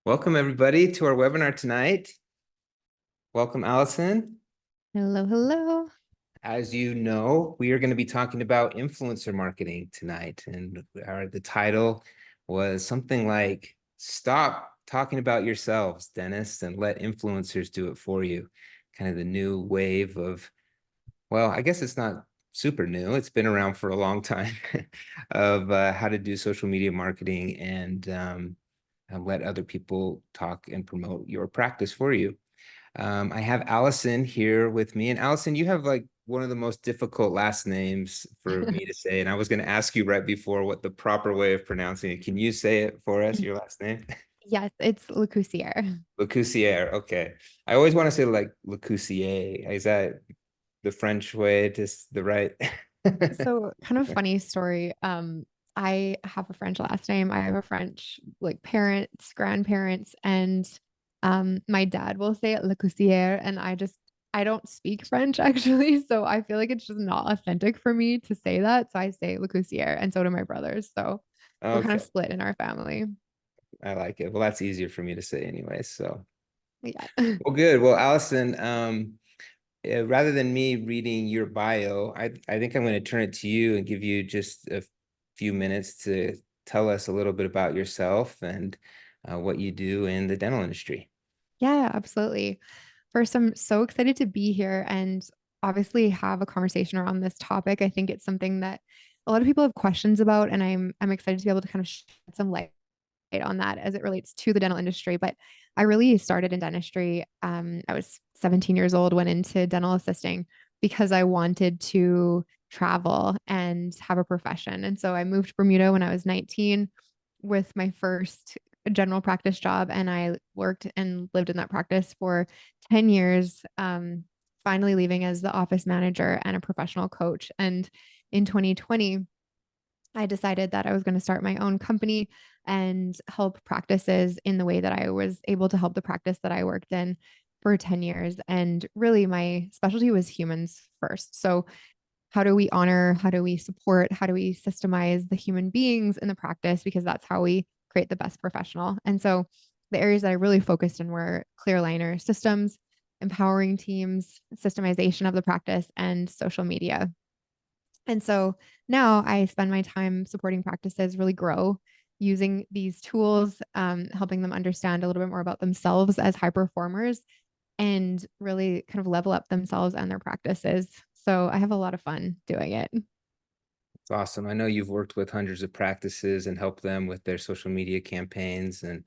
Welcome, everybody, to our webinar tonight. Welcome, Allison. Hello, hello. As you know, we are going to be talking about influencer marketing tonight. And the title was something like, Stop Talking About Yourselves, Dentists, and Let Influencers Do It For You. Kind of the new wave of, well, I guess it's not super new. It's been around for a long time of how to do social media marketing and let other people talk and promote your practice for you. I have Allison here with me. And Allison, you have like one of the most difficult last names for me to say. And I was going to ask you right before what the proper way of pronouncing it. Can you say it for us, your last name? Yes, it's Lacoursiere. Lacoursiere. Okay. I always want to say like Lacoursiere. Is that the French way, just the right? So kind of funny story. I have a French last name. I have a French like parents, grandparents, and my dad will say it Lacoursiere, and I don't speak French actually, so I feel like it's just not authentic for me to say that. So I say Lacoursiere, and so do my brothers. So we're kind of Okay. split in our family. I like it. Well, that's easier for me to say anyway. So, Yeah. well, good. Well, Allison, rather than me reading your bio, I think I'm going to turn it to you and give you just a few minutes to tell us a little bit about yourself and what you do in the dental industry. Yeah, absolutely. First, I'm so excited to be here and obviously have a conversation around this topic. I think it's something that a lot of people have questions about, and I'm excited to be able to kind of shed some light on that as it relates to the dental industry. But I really started in dentistry. I was 17 years old, went into dental assisting because I wanted to travel and have a profession. And so I moved to Bermuda when I was 19 with my first general practice job, and I worked and lived in that practice for 10 years, finally leaving as the office manager and a professional coach. And in 2020, I decided that I was going to start my own company and help practices in the way that I was able to help the practice that I worked in for 10 years. And really, my specialty was humans first. So, how do we honor, how do we support, how do we systemize the human beings in the practice? Because that's how we create the best professional. And so, the areas that I really focused in were clear aligner systems, empowering teams, systemization of the practice, and social media. And so now I spend my time supporting practices really grow using these tools, helping them understand a little bit more about themselves as high performers and really kind of level up themselves and their practices. So I have a lot of fun doing it. It's awesome. I know you've worked with hundreds of practices and helped them with their social media campaigns. And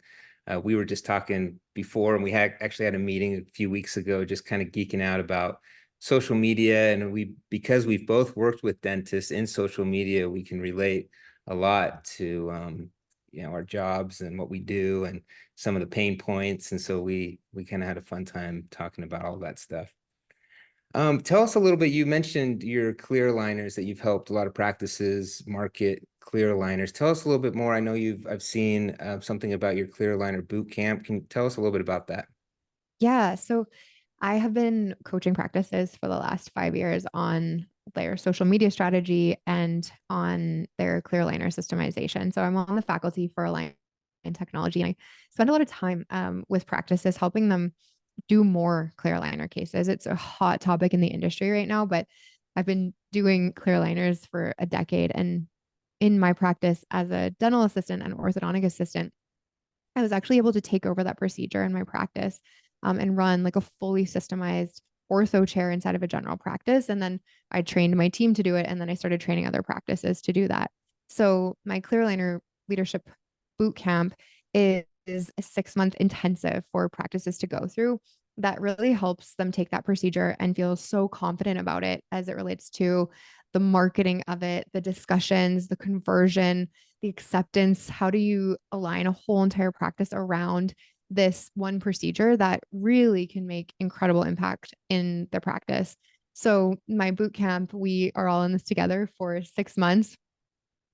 we were just talking before, and we had actually had a meeting a few weeks ago, just kind of geeking out about social media. And because we've both worked with dentists in social media, we can relate a lot to, our jobs and what we do and some of the pain points. And so we kind of had a fun time talking about all that stuff. Tell us a little bit. You mentioned your clear aligners that you've helped a lot of practices market clear aligners. Tell us a little bit more. I know I've seen something about your clear aligner boot camp. Can you tell us a little bit about that? Yeah. So I have been coaching practices for the last 5 years on their social media strategy and on their clear aligner systemization. So I'm on the faculty for Align Technology, and I spend a lot of time with practices helping them do more clear aligner cases. It's a hot topic in the industry right now, but I've been doing clear aligners for a decade. And in my practice as a dental assistant and orthodontic assistant, I was actually able to take over that procedure in my practice, and run like a fully systemized ortho chair inside of a general practice. And then I trained my team to do it. And then I started training other practices to do that. So my clear aligner leadership boot camp is a 6 month intensive for practices to go through that really helps them take that procedure and feel so confident about it as it relates to the marketing of it, the discussions, the conversion, the acceptance. How do you align a whole entire practice around this one procedure that really can make incredible impact in the practice? So, my boot camp, we are all in this together for 6 months.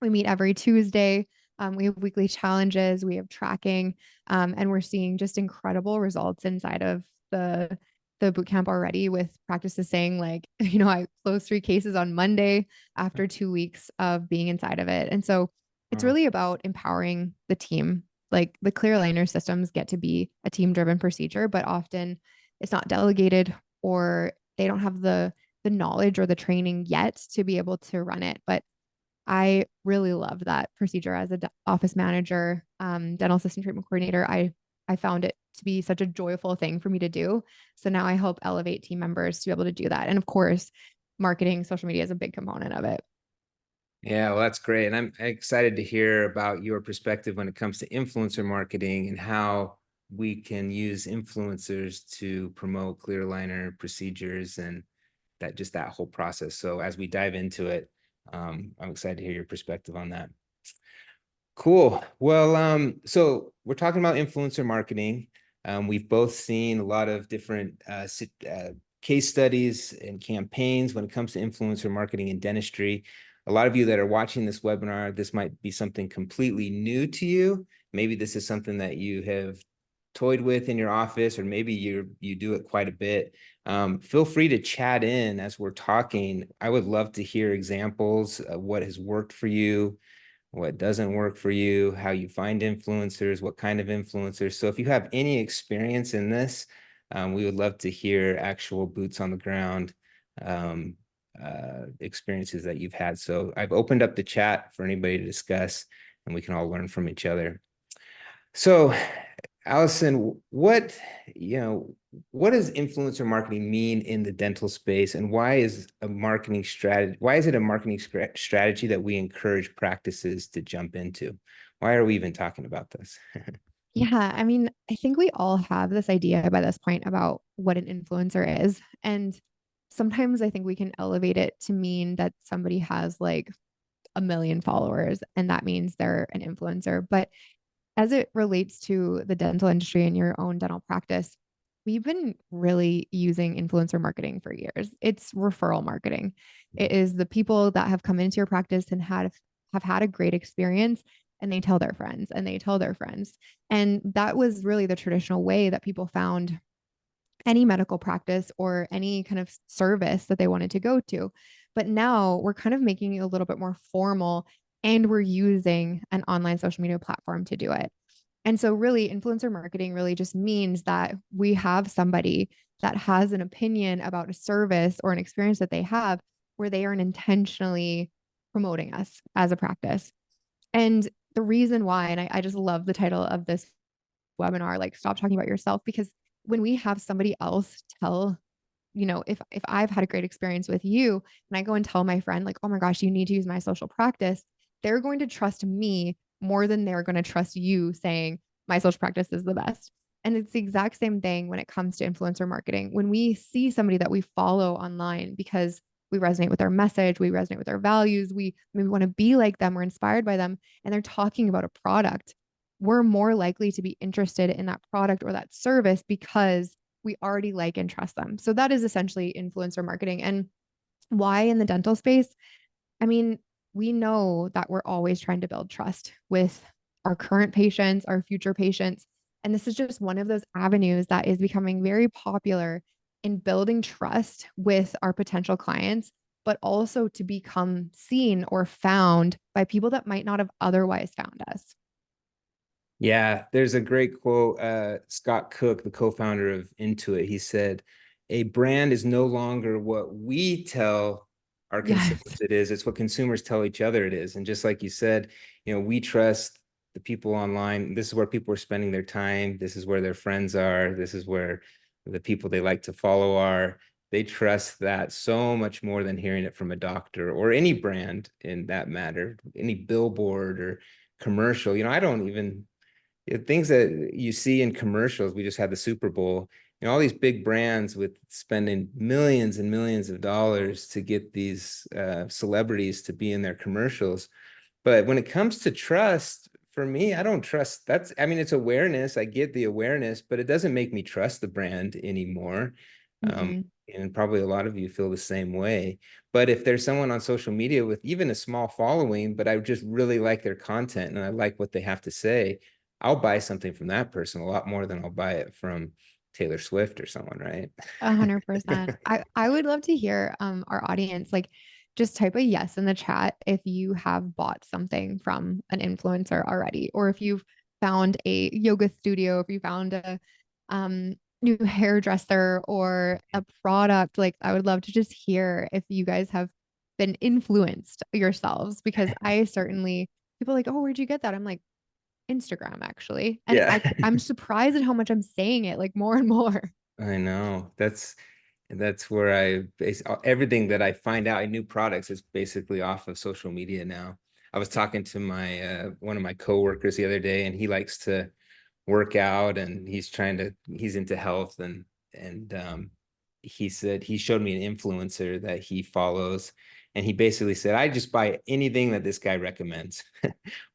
We meet every Tuesday. We have weekly challenges, we have tracking, and we're seeing just incredible results inside of the boot camp already, with practices saying like, I closed 3 cases on Monday after 2 weeks of being inside of it. And so it's Wow. really about empowering the team like the clear aligner systems get to be a team driven procedure, but often it's not delegated or they don't have the knowledge or the training yet to be able to run it. But I really loved that procedure as a office manager, dental assistant treatment coordinator. I found it to be such a joyful thing for me to do. So now I help elevate team members to be able to do that. And of course, marketing, social media is a big component of it. Yeah, well, that's great. And I'm excited to hear about your perspective when it comes to influencer marketing and how we can use influencers to promote clear aligner procedures and that whole process. So as we dive into it, I'm excited to hear your perspective on that. Cool. Well, so we're talking about influencer marketing. We've both seen a lot of different case studies and campaigns when it comes to influencer marketing in dentistry. A lot of you that are watching this webinar, this might be something completely new to you. Maybe this is something that you have toyed with in your office, or maybe you do it quite a bit. Feel free to chat in as we're talking. I would love to hear examples of what has worked for you, what doesn't work for you, how you find influencers, what kind of influencers. So if you have any experience in this, we would love to hear actual boots on the ground um, experiences that you've had. So I've opened up the chat for anybody to discuss, and we can all learn from each other. So, Allison, what does influencer marketing mean in the dental space, and why is it a marketing strategy that we encourage practices to jump into? Why are we even talking about this? Yeah, I mean, I think we all have this idea by this point about what an influencer is. And sometimes I think we can elevate it to mean that somebody has like a million followers and that means they're an influencer. But as it relates to the dental industry and your own dental practice, we've been really using influencer marketing for years. It's referral marketing. It is the people that have come into your practice and have had a great experience and they tell their friends and they tell their friends. And that was really the traditional way that people found any medical practice or any kind of service that they wanted to go to. But now we're kind of making it a little bit more formal and we're using an online social media platform to do it. And so, really, influencer marketing really just means that we have somebody that has an opinion about a service or an experience that they have where they are intentionally promoting us as a practice. And the reason why, and I just love the title of this webinar, like stop talking about yourself, because when we have somebody else tell, if I've had a great experience with you and I go and tell my friend, like, oh my gosh, you need to use my social practice, they're going to trust me more than they're going to trust you saying my social practice is the best. And it's the exact same thing when it comes to influencer marketing. When we see somebody that we follow online because we resonate with their message, we resonate with their values, we maybe want to be like them, we're inspired by them, and they're talking about a product, we're more likely to be interested in that product or that service because we already like and trust them. So that is essentially influencer marketing. And why in the dental space? I mean, we know that we're always trying to build trust with our current patients, our future patients. And this is just one of those avenues that is becoming very popular in building trust with our potential clients, but also to become seen or found by people that might not have otherwise found us. Yeah, there's a great quote. Scott Cook, the co-founder of Intuit, he said, "A brand is no longer what we tell our Yes. consumers it is. It's what consumers tell each other it is." And just like you said, we trust the people online. This is where people are spending their time. This is where their friends are. This is where the people they like to follow are. They trust that so much more than hearing it from a doctor or any brand in that matter, any billboard or commercial. I don't even things that you see in commercials. We just had the Super Bowl, all these big brands with spending millions and millions of dollars to get these celebrities to be in their commercials. But when it comes to trust, for me, I don't trust. I mean, it's awareness. I get the awareness, but it doesn't make me trust the brand anymore. Um, Mhm. and probably a lot of you feel the same way. But if there's someone on social media with even a small following, but I just really like their content and I like what they have to say, I'll buy something from that person a lot more than I'll buy it from Taylor Swift or someone, right? 100%. I would love to hear our audience like just type a yes in the chat if you have bought something from an influencer already, or if you've found a yoga studio, if you found a new hairdresser or a product, like I would love to just hear if you guys have been influenced yourselves, because I certainly, people are like, oh, where'd you get that? I'm like, Instagram actually. And Yeah. I'm surprised at how much I'm saying it like more and more. I know. That's where I base everything that I find out in new products is basically off of social media now. I was talking to my one of my coworkers the other day, and he likes to work out, and he's into health, and he said he showed me an influencer that he follows, and he basically said, I just buy anything that this guy recommends.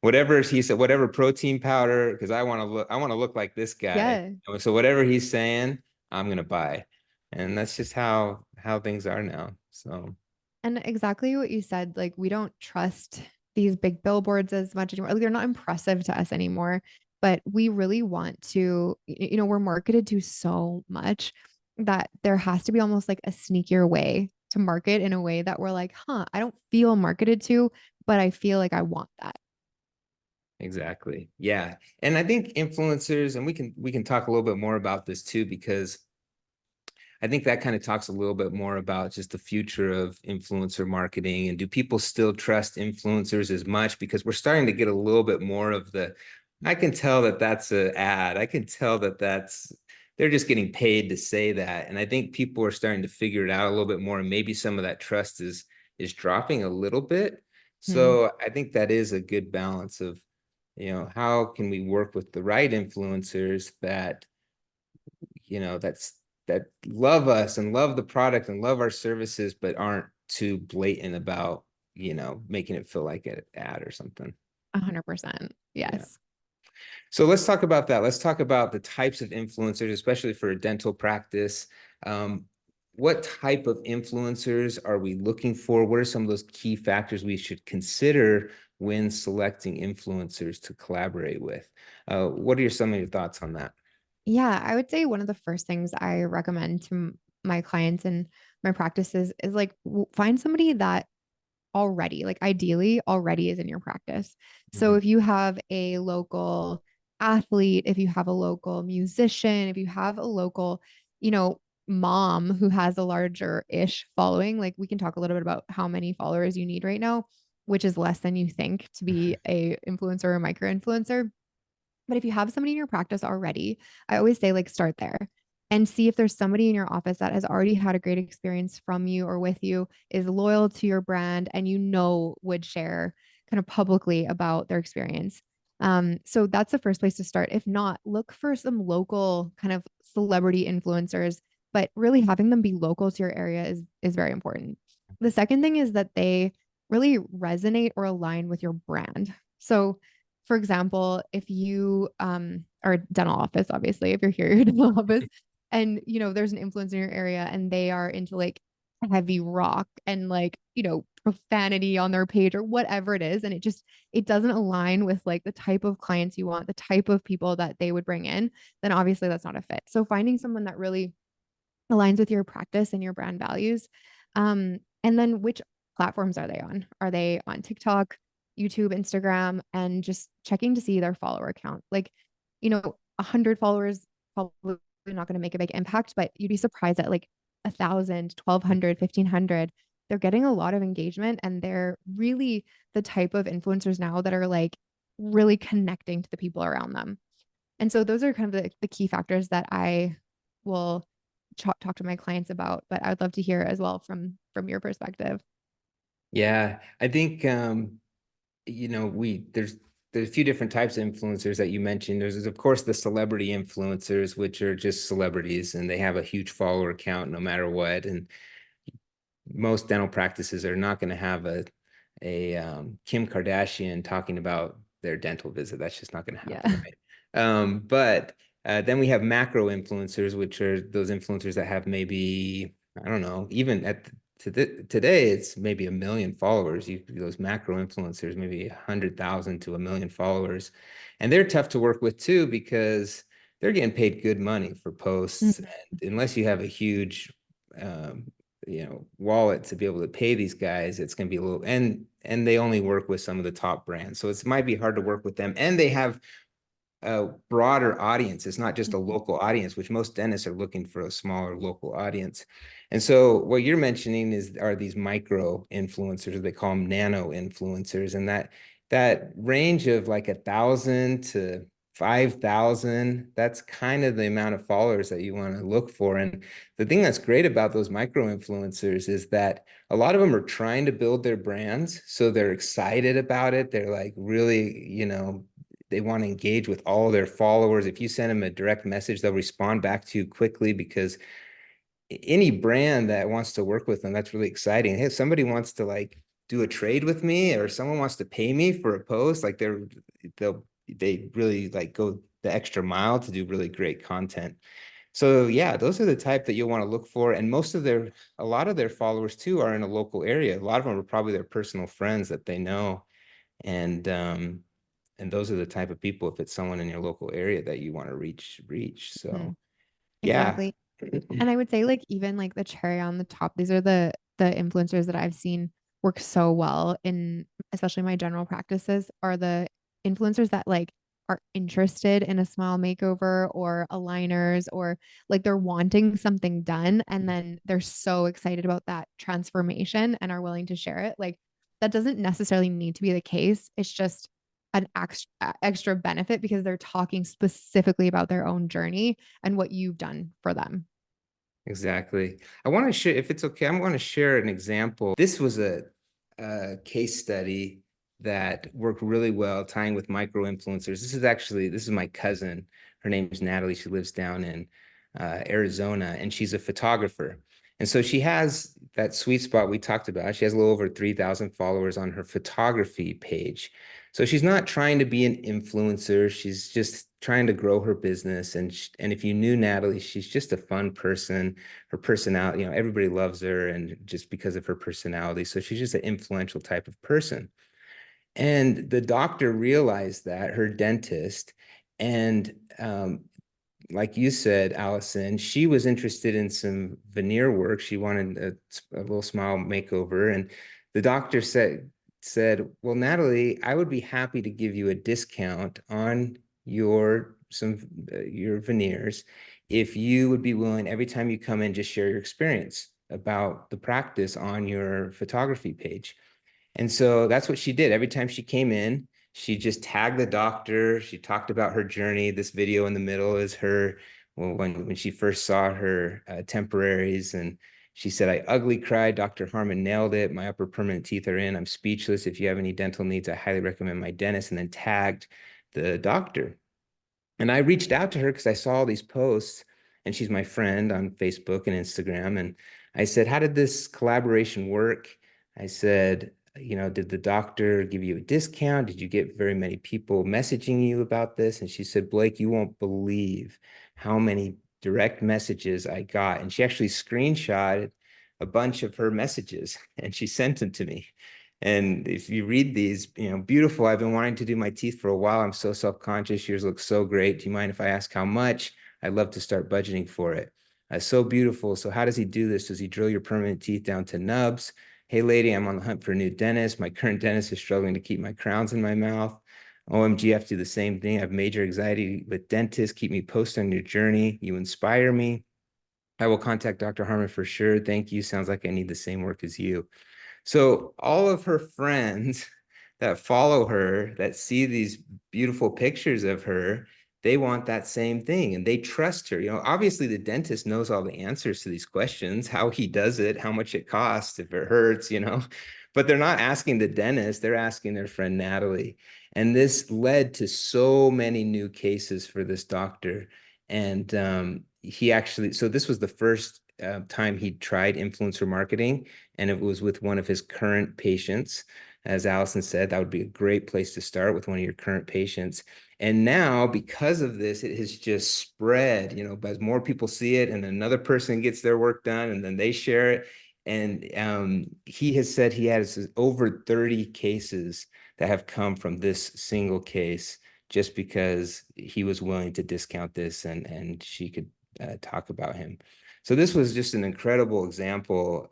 Whatever he said, whatever protein powder, because I want to look like this guy. Yeah. So whatever he's saying, I'm gonna buy. And that's just how things are now. So And exactly what you said, like we don't trust these big billboards as much anymore. Like, they're not impressive to us anymore, but we really want to, we're marketed to so much that there has to be almost like a sneakier way to market in a way that we're like, huh, I don't feel marketed to, but I feel like I want that. exactly. Yeah. And I think influencers, and we can talk a little bit more about this too, because I think that kind of talks a little bit more about just the future of influencer marketing, and do people still trust influencers as much? Because we're starting to get a little bit more of I can tell that that's an ad. I can tell that they're just getting paid to say that. And I think people are starting to figure it out a little bit more. And maybe some of that trust is dropping a little bit. Hmm. So I think that is a good balance of, how can we work with the right influencers that that love us and love the product and love our services, but aren't too blatant about, making it feel like an ad or something. 100%. Yeah. Yes. So let's talk about that. Let's talk about the types of influencers, especially for a dental practice. What type of influencers are we looking for? What are some of those key factors we should consider when selecting influencers to collaborate with? What are some of your thoughts on that? Yeah, I would say one of the first things I recommend to my clients and my practices is like find somebody that already, like ideally already is in your practice. So Mhm. if you have a local athlete, if you have a local musician, if you have a local, you know, mom who has a larger-ish following, like we can talk a little bit about how many followers you need right now, which is less than you think to be a influencer or micro influencer. But if you have somebody in your practice already, I always say like start there and see if there's somebody in your office that has already had a great experience from you or with you, is loyal to your brand, and would share kind of publicly about their experience. So that's the first place to start. If not, look for some local kind of celebrity influencers, but really having them be local to your area is very important. The second thing is that they really resonate or align with your brand. So for example, if you are a dental office, obviously, if you're here, your dental office, and there's an influencer in your area and they are into like heavy rock and like, profanity on their page or whatever it is, and it doesn't align with like the type of clients you want, the type of people that they would bring in, then obviously that's not a fit. So finding someone that really aligns with your practice and your brand values. And then which platforms are they on? Are they on TikTok, YouTube, Instagram, and just checking to see their follower count? Like, 100 followers probably not going to make a big impact, but you'd be surprised at like 1,000, 1,200, 1,500. They're getting a lot of engagement, and they're really the type of influencers now that are like really connecting to the people around them. And so those are kind of the key factors that I will talk to my clients about, but I would love to hear as well from your perspective. Yeah, I think we there's a few different types of influencers that you mentioned. There's of course the celebrity influencers, which are just celebrities and they have a huge follower count no matter what. And most dental practices are not going to have a Kim Kardashian talking about their dental visit. That's just not going to happen, Yeah. right? But then we have macro influencers, which are those influencers that have maybe, I don't know, even today, it's maybe 1 million followers. Those macro influencers, maybe 100,000 to 1 million followers. And they're tough to work with too, because they're getting paid good money for posts. Mhm. And unless you have a huge wallet to be able to pay these guys, it's going to be a little, and they only work with some of the top brands, so it might be hard to work with them, and they have a broader audience. It's not just a Mhm. local audience, which most dentists are looking for a smaller local audience. And so what you're mentioning are these micro influencers, or they call them nano influencers, and that range of like 1,000 to 5,000, that's kind of the amount of followers that you want to look for. And the thing that's great about those micro influencers is that a lot of them are trying to build their brands. So they're excited about it. They're like really, they want to engage with all their followers. If you send them a direct message, they'll respond back to you quickly, because any brand that wants to work with them, that's really exciting. Hey, if somebody wants to like do a trade with me, or someone wants to pay me for a post, like they really like go the extra mile to do really great content. So yeah, those are the type that you'll want to look for. And a lot of their followers too are in a local area. A lot of them are probably their personal friends that they know. And those are the type of people, if it's someone in your local area, that you want to reach. Mhm. So yeah. Exactly. And I would say like even like the cherry on the top, these are the influencers that I've seen work so well in especially my general practices are the influencers that like are interested in a smile makeover or aligners or like they're wanting something done and then they're so excited about that transformation and are willing to share it. Like that doesn't necessarily need to be the case. It's just an extra benefit because they're talking specifically about their own journey and what you've done for them. Exactly. I want to share, if it's okay, I'm going to share an example. This was a case study that worked really well tying with micro influencers. This is my cousin. Her name is Natalie. She lives down in Arizona, and she's a photographer. And so she has that sweet spot we talked about. She has a little over 3,000 followers on her photography page. So she's not trying to be an influencer. She's just trying to grow her business. And if you knew Natalie, she's just a fun person. Her personality, everybody loves her, and just because of her personality. So she's just an influential type of person. And the doctor realized that, her dentist, and like you said, Allison, she was interested in some veneer work. She wanted a little smile makeover. And the doctor said, well, Natalie, I would be happy to give you a discount on your veneers if you would be willing, every time you come in, just share your experience about the practice on your photography page. And so that's what she did. Every time she came in, she just tagged the doctor. She talked about her journey. This video in the middle is her, well, when she first saw her temporaries. And she said, I ugly cried. Dr. Harmon nailed it. My upper permanent teeth are in. I'm speechless. If you have any dental needs, I highly recommend my dentist. And then tagged the doctor. And I reached out to her because I saw all these posts, and she's my friend on Facebook and Instagram. And I said, how did this collaboration work? I said, did the doctor give you a discount? Did you get very many people messaging you about this? And she said, Blake, you won't believe how many direct messages I got. And she actually screenshotted a bunch of her messages and she sent them to me. And if you read these, beautiful. I've been wanting to do my teeth for a while. I'm so self-conscious. Yours look so great. Do you mind if I ask how much? I'd love to start budgeting for it. So beautiful. So how does he do this? Does he drill your permanent teeth down to nubs? Hey, lady, I'm on the hunt for a new dentist. My current dentist is struggling to keep my crowns in my mouth. OMG, I have to do the same thing. I have major anxiety with dentists. Keep me posted on your journey. You inspire me. I will contact Dr. Harmon for sure. Thank you. Sounds like I need the same work as you. So all of her friends that follow her, that see these beautiful pictures of her, they want that same thing and they trust her. Obviously the dentist knows all the answers to these questions, how he does it, how much it costs, if it hurts, but they're not asking the dentist, they're asking their friend Natalie. And this led to so many new cases for this doctor. And so this was the first time he tried influencer marketing, and it was with one of his current patients. As Allison said, that would be a great place to start, with one of your current patients. And now, because of this, it has just spread, as more people see it, and another person gets their work done, and then they share it. And he has said he has over 30 cases that have come from this single case, just because he was willing to discount this, and she could talk about him. So this was just an incredible example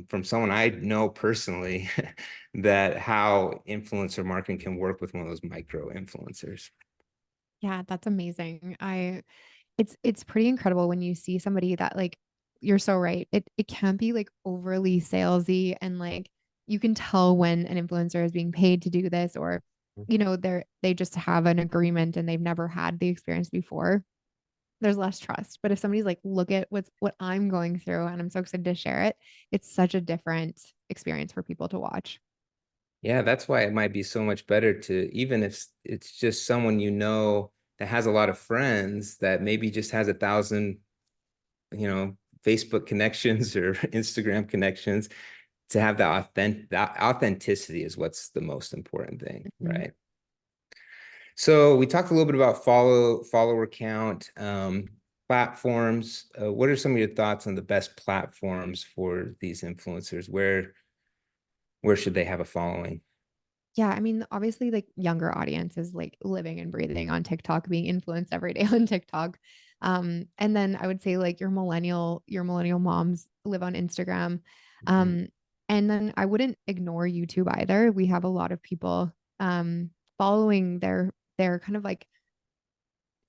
from someone I know personally that how influencer marketing can work with one of those micro influencers. Yeah, that's amazing. It's pretty incredible when you see somebody that like you're so right. It can be like overly salesy and like you can tell when an influencer is being paid to do this or they just have an agreement and they've never had the experience before. There's less trust. But if somebody's like, look at what I'm going through and I'm so excited to share it, it's such a different experience for people to watch. Yeah, that's why it might be so much better to, even if it's just someone you know that has a lot of friends that maybe just has 1,000, you know, Facebook connections or Instagram connections, to have that authenticity is what's the most important thing, Mhm. right? So we talked a little bit about follower count, platforms. What are some of your thoughts on the best platforms for these influencers? Where should they have a following? Yeah, I mean, obviously, like younger audience is like living and breathing on TikTok, being influenced every day on TikTok. And then I would say like your millennial moms live on Instagram. Mhm. Um, and then I wouldn't ignore YouTube either. We have a lot of people following their kind of like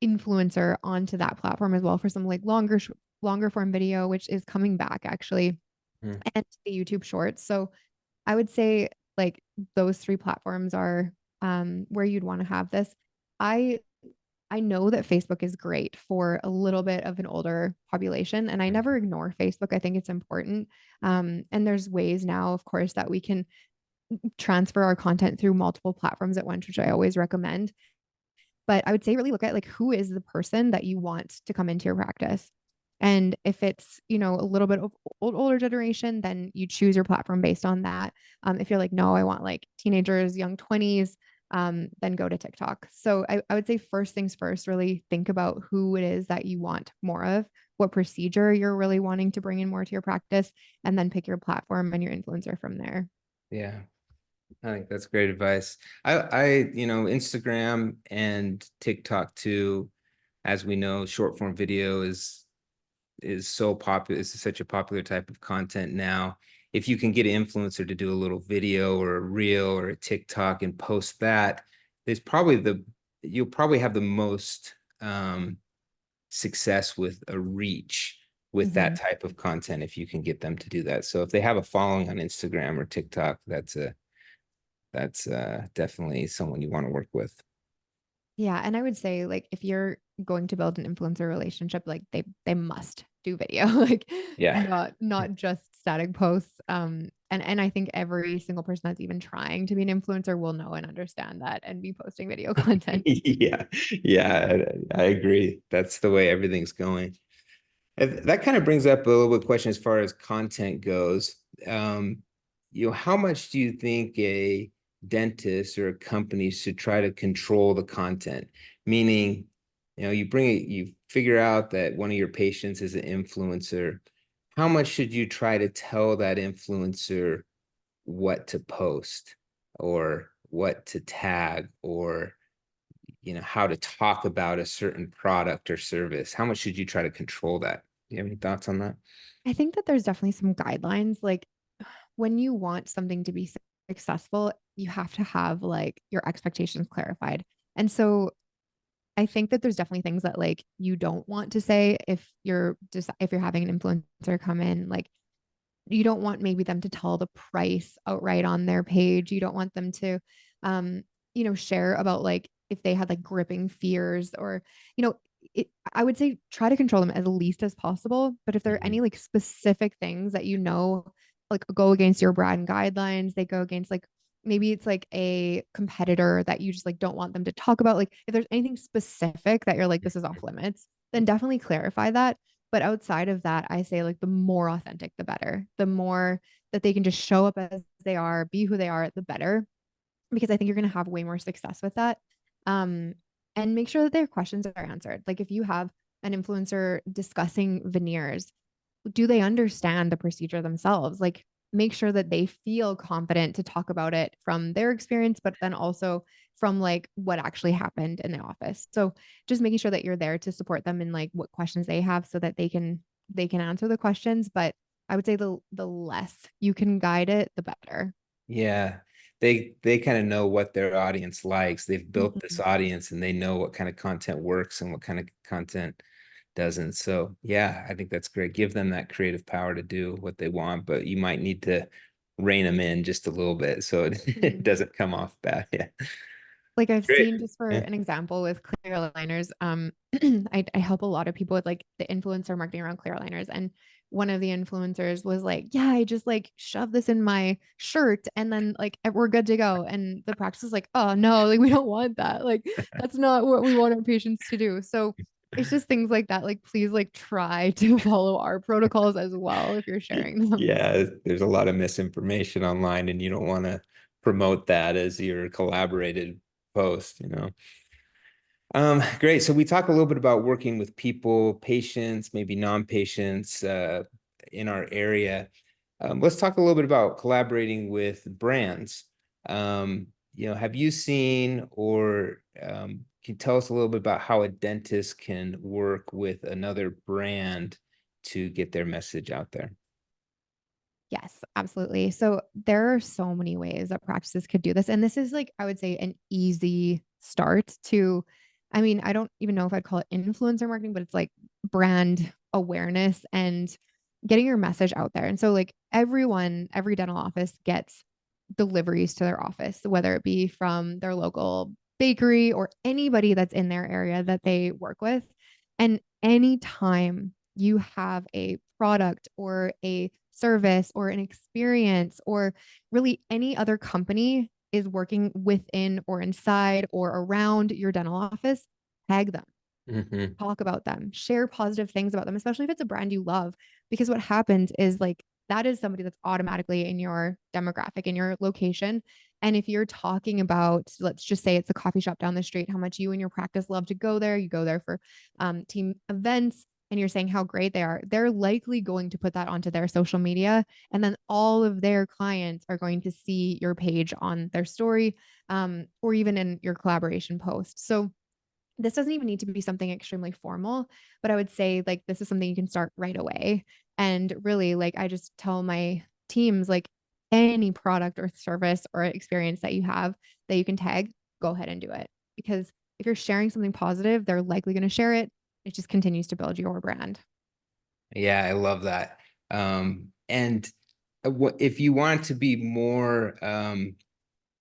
influencer onto that platform as well for some like longer form video, which is coming back actually, Mhm. and the YouTube shorts. So I would say like those three platforms are where you'd want to have this. I I know that Facebook is great for a little bit of an older population, and I never ignore Facebook. I think it's important. And there's ways now, of course, that we can transfer our content through multiple platforms at once, which I always recommend. But I would say really look at like who is the person that you want to come into your practice. And if it's, a little bit of older generation, then you choose your platform based on that. If you're like, no, I want like teenagers, young 20s, then go to TikTok. So I would say first things first, really think about who it is that you want more of, what procedure you're really wanting to bring in more to your practice, and then pick your platform and your influencer from there. Yeah, I think that's great advice. Instagram and TikTok too, as we know, short form video is so popular. It's such a popular type of content now. If you can get an influencer to do a little video or a reel or a TikTok and post that, there's probably you'll probably have the most success with a reach with that Mhm. type of content if you can get them to do that. So if they have a following on Instagram or TikTok, that's definitely someone you want to work with. Yeah, and I would say like if you're going to build an influencer relationship, like they must do video, like Yeah. not just static posts. And I think every single person that's even trying to be an influencer will know and understand that and be posting video content. Yeah, yeah, I agree. That's the way everything's going. And that kind of brings up a little bit of question as far as content goes. Um, how much do you think a dentist or a company should try to control the content? Meaning, you figure out that one of your patients is an influencer. How much should you try to tell that influencer what to post or what to tag or how to talk about a certain product or service? How much should you try to control that? Do you have any thoughts on that? I think that there's definitely some guidelines. Like when you want something to be successful, you have to have like your expectations clarified. And so I think that there's definitely things that like you don't want to say if you're having an influencer come in, like you don't want maybe them to tell the price outright on their page. You don't want them to, um, share about like if they had like gripping fears or, you know, I would say try to control them as least as possible. But if there are Mhm. any like specific things that like go against your brand guidelines, they go against like maybe it's like a competitor that you just like don't want them to talk about. Like if there's anything specific that you're like, this is off limits, then definitely clarify that. But outside of that, I say like the more authentic, the better. The more that they can just show up as they are, be who they are, the better. Because I think you're going to have way more success with that. Um, and make sure that their questions are answered. Like if you have an influencer discussing veneers, do they understand the procedure themselves? Like make sure that they feel confident to talk about it from their experience, but then also from like what actually happened in the office. So just making sure that you're there to support them in like what questions they have so that they can answer the questions. But I would say the less you can guide it, the better. Yeah. they kind of know what their audience likes. They've built this Mhm. audience and they know what kind of content works and what kind of content doesn't. So yeah, I think that's great. Give them that creative power to do what they want, but you might need to rein them in just a little bit so it Mhm. doesn't come off bad. Yeah. Like I've Great. seen, just for Yeah. an example with clear aligners, I help a lot of people with like the influencer marketing around clear aligners. And one of the influencers was like, yeah, I just like shove this in my shirt and then like we're good to go. And the practice is like, oh no, like we don't want that. Like that's not what we want our patients to do. So it's just things like that. Like please like try to follow our protocols as well if you're sharing them. Yeah, there's a lot of misinformation online and you don't want to promote that as your collaborated post, you know. Great. So we talk a little bit about working with people, patients, maybe non-patients in our area. Let's talk a little bit about collaborating with brands. Have you seen or can you tell us a little bit about how a dentist can work with another brand to get their message out there? Yes, absolutely. So there are so many ways that practices could do this. And this is like, I would say, an easy start to, I mean, I don't even know if I'd call it influencer marketing, but it's like brand awareness and getting your message out there. And so, like, every dental office gets deliveries to their office, whether it be from their local bakery or anybody that's in their area that they work with. And anytime you have a product or a service or an experience or really any other company is working within or inside or around your dental office, tag them, Hmm. talk about them, share positive things about them, especially if it's a brand you love. Because what happens is like that is somebody that's automatically in your demographic, in your location. And if you're talking about, let's just say it's a coffee shop down the street, how much you and your practice love to go there, you go there for team events, and you're saying how great they are, they're likely going to put that onto their social media. And then all of their clients are going to see your page on their story or even in your collaboration post. So this doesn't even need to be something extremely formal, but I would say like this is something you can start right away. And really, like I just tell my teams, like any product or service or experience that you have that you can tag, go ahead and do it. Because if you're sharing something positive, they're likely going to share it. It just continues to build your brand. Yeah, I love that. And if you want to be more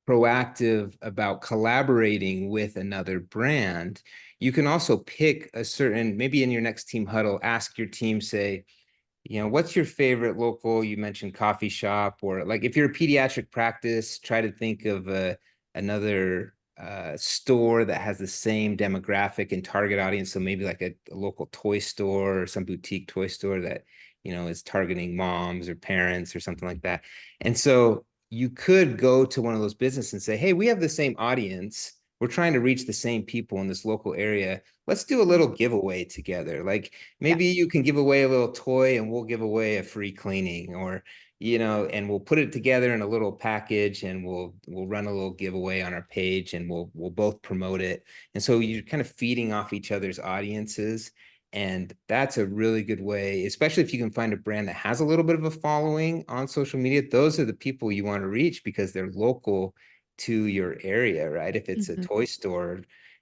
proactive about collaborating with another brand, you can also pick a certain, maybe in your next team huddle, ask your team, say, what's your favorite local, you mentioned coffee shop, or like if you're a pediatric practice, try to think of another store that has the same demographic and target audience. So maybe like a local toy store or some boutique toy store that, is targeting moms or parents or something like that. And so you could go to one of those businesses and say, hey, we have the same audience. We're trying to reach the same people in this local area. Let's do a little giveaway together. Like maybe Yes. you can give away a little toy and we'll give away a free cleaning, or and we'll put it together in a little package and we'll run a little giveaway on our page and we'll both promote it. And so you're kind of feeding off each other's audiences. And that's a really good way, especially if you can find a brand that has a little bit of a following on social media. Those are the people you want to reach because they're local to your area, right? If it's a Mhm. toy store,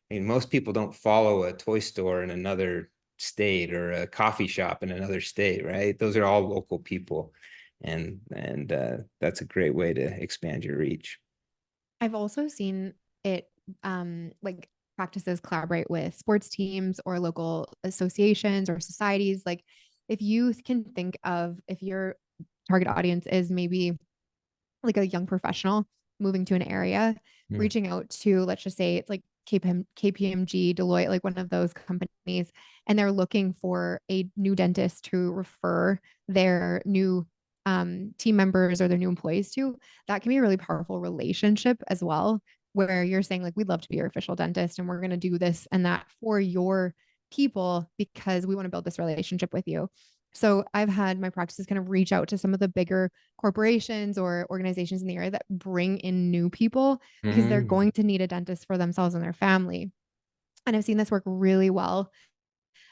I mean, most people don't follow a toy store in another state or a coffee shop in another state, right? Those are all local people. And that's a great way to expand your reach. I've also seen it like practices collaborate with sports teams or local associations or societies. Like if you can think of if your target audience is maybe like a young professional moving to an area, Mm. reaching out to, let's just say it's like KPMG, Deloitte, like one of those companies, and they're looking for a new dentist to refer their new team members or their new employees to. That can be a really powerful relationship as well, where you're saying, like, we'd love to be your official dentist and we're going to do this and that for your people because we want to build this relationship with you. So I've had my practices kind of reach out to some of the bigger corporations or organizations in the area that bring in new people because they're Mm. going to need a dentist for themselves and their family. And I've seen this work really well.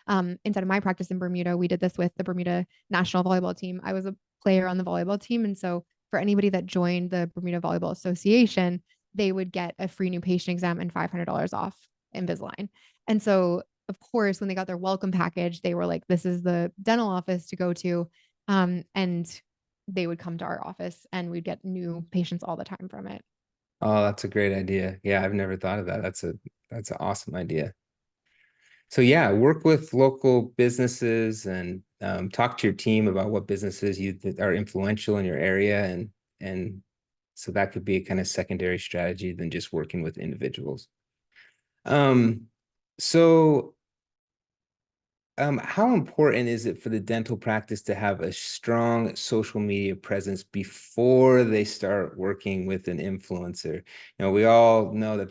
Inside of my practice in Bermuda, we did this with the Bermuda national volleyball team. I was a player on the volleyball team. And so for anybody that joined the Bermuda Volleyball Association, they would get a free new patient exam and $500 off Invisalign. And so, of course, when they got their welcome package, they were like, this is the dental office to go to. And they would come to our office and we'd get new patients all the time from it. Oh, that's a great idea. Yeah, I've never thought of that. That's an awesome idea. So yeah, work with local businesses and talk to your team about what businesses that are influential in your area, and so that could be a kind of secondary strategy than just working with individuals. So how important is it for the dental practice to have a strong social media presence before they start working with an influencer? You know, we all know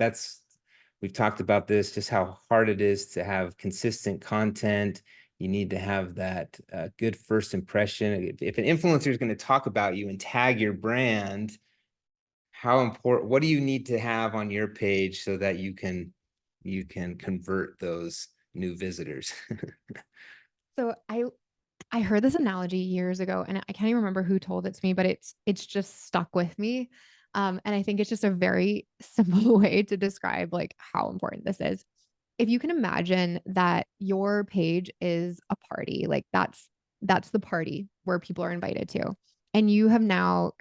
we've talked about this, just how hard it is to have consistent content. You need to have that good first impression. If an influencer is going to talk about you and tag your brand, what do you need to have on your page so that you can convert those new visitors? So I heard this analogy years ago and I can't even remember who told it to me, but it's just stuck with me. And I think it's just a very simple way to describe like how important this is. If you can imagine that your page is a party, like that's the party where people are invited to, and you have now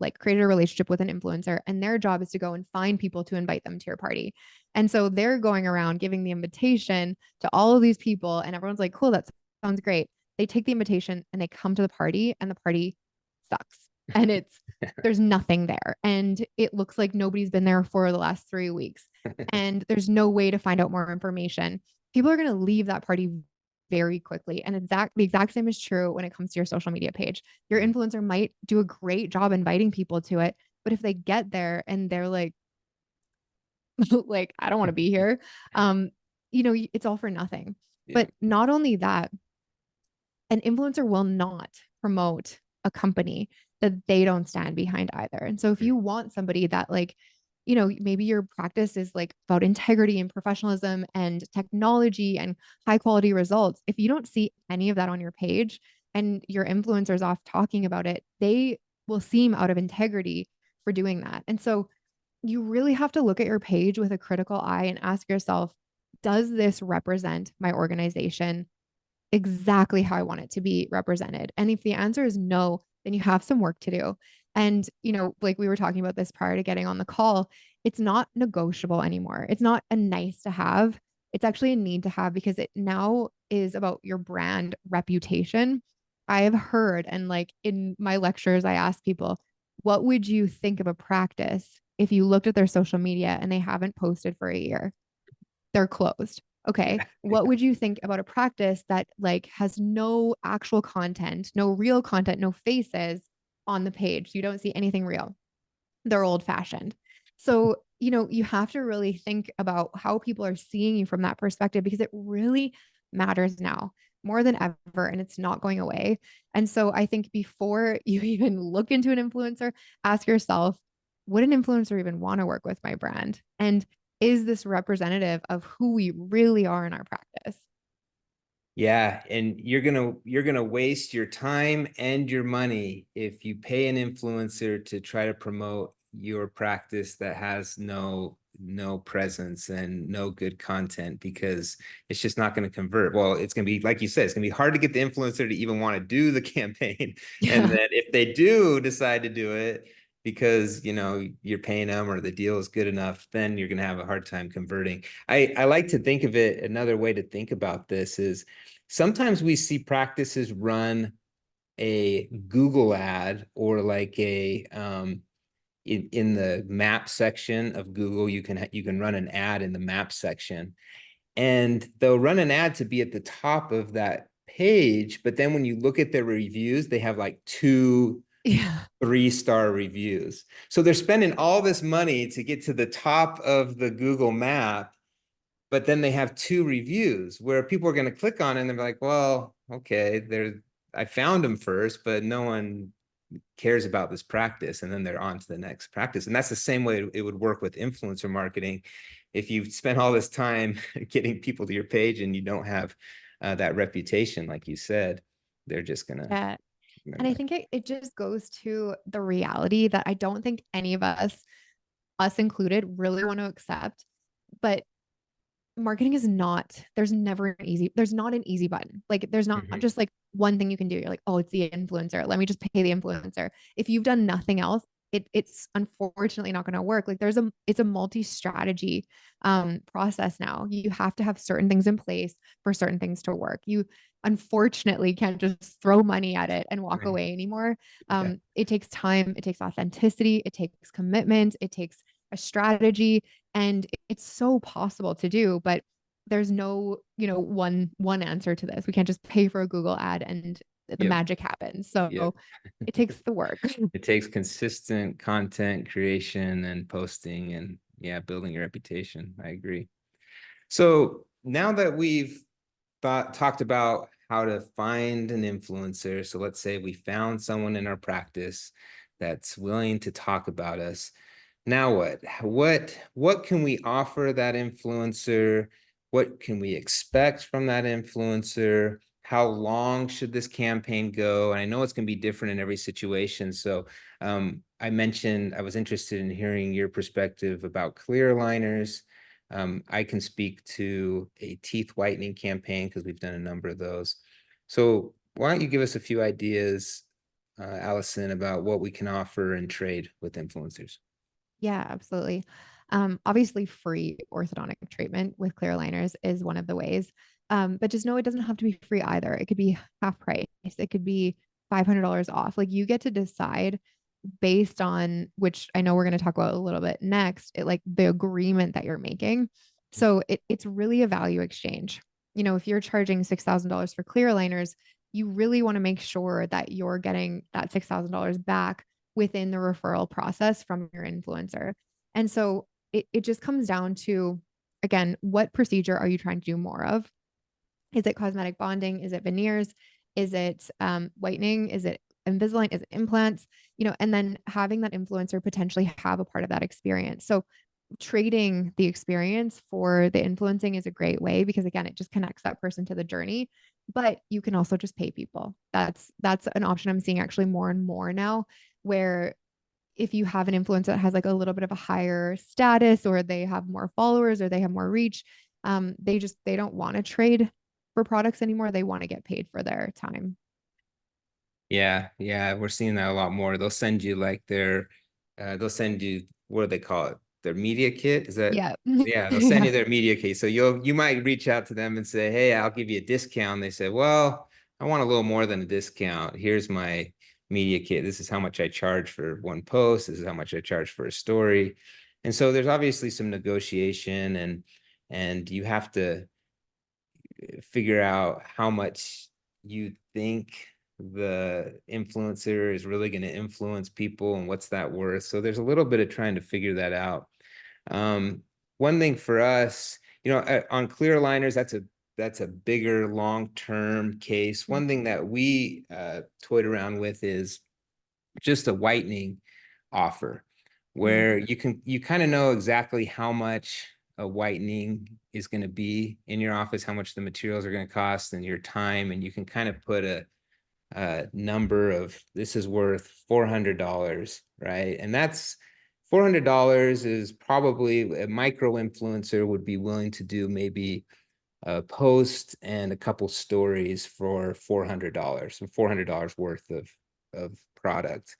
like created a relationship with an influencer, and their job is to go and find people to invite them to your party. And so they're going around giving the invitation to all of these people, and everyone's like, "Cool, that sounds great." They take the invitation and they come to the party, and the party sucks, and there's nothing there, and it looks like nobody's been there for the last 3 weeks, and there's no way to find out more information. People are going to leave that party very quickly. And the exact same is true when it comes to your social media page. Your influencer might do a great job inviting people to it, but if they get there and they're like, like, I don't want to be here, um, it's all for nothing. Yeah. But not only that, an influencer will not promote a company that they don't stand behind either. And so if you want somebody that like, maybe your practice is like about integrity and professionalism and technology and high quality results, if you don't see any of that on your page and your influencers off talking about it, they will seem out of integrity for doing that. And so you really have to look at your page with a critical eye and ask yourself, does this represent my organization exactly how I want it to be represented? And if the answer is no, then you have some work to do. And, like we were talking about this prior to getting on the call, it's not negotiable anymore. It's not a nice to have. It's actually a need to have, because it now is about your brand reputation. I have heard, and like in my lectures, I ask people, what would you think of a practice if you looked at their social media and they haven't posted for a year? They're closed. Okay. What would you think about a practice that like has no actual content, no real content, no faces on the page? You don't see anything real. They're old fashioned. So, you have to really think about how people are seeing you from that perspective, because it really matters now more than ever, and it's not going away. And so I think before you even look into an influencer, ask yourself, would an influencer even want to work with my brand? And is this representative of who we really are in our practice? Yeah, and you're gonna waste your time and your money if you pay an influencer to try to promote your practice that has no presence and no good content, because it's just not going to convert. Well, it's going to be, like you said, it's going to be hard to get the influencer to even want to do the campaign. And Yeah. then if they do decide to do it because you're paying them or the deal is good enough, then you're going to have a hard time converting. I like to think of it, another way to think about this is sometimes we see practices run a Google ad, or like in the map section of Google, you can run an ad in the map section, and they'll run an ad to be at the top of that page. But then when you look at their reviews, they have like two Yeah. 3-star reviews. So they're spending all this money to get to the top of the Google map, but then they have 2 reviews where people are going to click on it and they're like, well, okay, I found them first, but no one cares about this practice, and then they're on to the next practice. And that's the same way it would work with influencer marketing. If you've spent all this time getting people to your page and you don't have that reputation, like you said, they're just gonna, Yeah. And I think it just goes to the reality that I don't think any of us included, really want to accept. But marketing is not, there's not an easy button. Like there's not Mhm. just like one thing you can do. You're like, oh, it's the influencer. Let me just pay the influencer. If you've done nothing else, it's unfortunately not going to work. Like it's a multi-strategy process now. You have to have certain things in place for certain things to work. You unfortunately can't just throw money at it and walk Mhm. away anymore. Yeah. It takes time, it takes authenticity, it takes commitment, it takes a strategy, and it's so possible to do, but there's no, one answer to this. We can't just pay for a Google ad and the Yep. magic happens. Yep. So it takes the work. It takes consistent content creation and posting and yeah, building your reputation. I agree. So now that we've talked about how to find an influencer, so let's say we found someone in our practice that's willing to talk about us. Now what? What can we offer that influencer? What can we expect from that influencer? How long should this campaign go? And I know it's going to be different in every situation. So I mentioned I was interested in hearing your perspective about clear aligners. I can speak to a teeth whitening campaign because we've done a number of those. So why don't you give us a few ideas, Allison, about what we can offer and trade with influencers? Yeah, absolutely. Obviously, free orthodontic treatment with clear aligners is one of the ways. But just know it doesn't have to be free either. It could be half price. It could be $500 off. Like you get to decide based on, which I know we're going to talk about a little bit next, like the agreement that you're making. So it's really a value exchange. If you're charging $6,000 for clear aligners, you really want to make sure that you're getting that $6,000 back within the referral process from your influencer. And so it just comes down to, again, what procedure are you trying to do more of? Is it cosmetic bonding? Is it veneers? Is it whitening? Is it Invisalign? Is it implants? And then having that influencer potentially have a part of that experience. So trading the experience for the influencing is a great way because again, it just connects that person to the journey. But you can also just pay people. That's an option I'm seeing actually more and more now, where if you have an influencer that has like a little bit of a higher status or they have more followers or they have more reach, they don't want to trade for products anymore. They want to get paid for their time. Yeah, yeah, we're seeing that a lot more. They'll send you like they'll send you, what do they call it? Their media kit? Is that, Yeah. yeah, they'll send Yeah. you their media kit. So you might reach out to them and say, hey, I'll give you a discount. They say, well, I want a little more than a discount. Here's my media kit. This is how much I charge for one post. This is how much I charge for a story. And so there's obviously some negotiation and you have to figure out how much you think the influencer is really going to influence people and what's that worth. So there's a little bit of trying to figure that out. One thing for us, on clear aligners, that's a bigger long-term case. One thing that we toyed around with is just a whitening offer Mm-hmm. where you kind of know exactly how much a whitening is going to be in your office, how much the materials are going to cost and your time, and you can kind of put a number of this is worth $400, right? And that's $400 is probably a micro influencer would be willing to do maybe a post and a couple stories for $400, so $400 worth of product.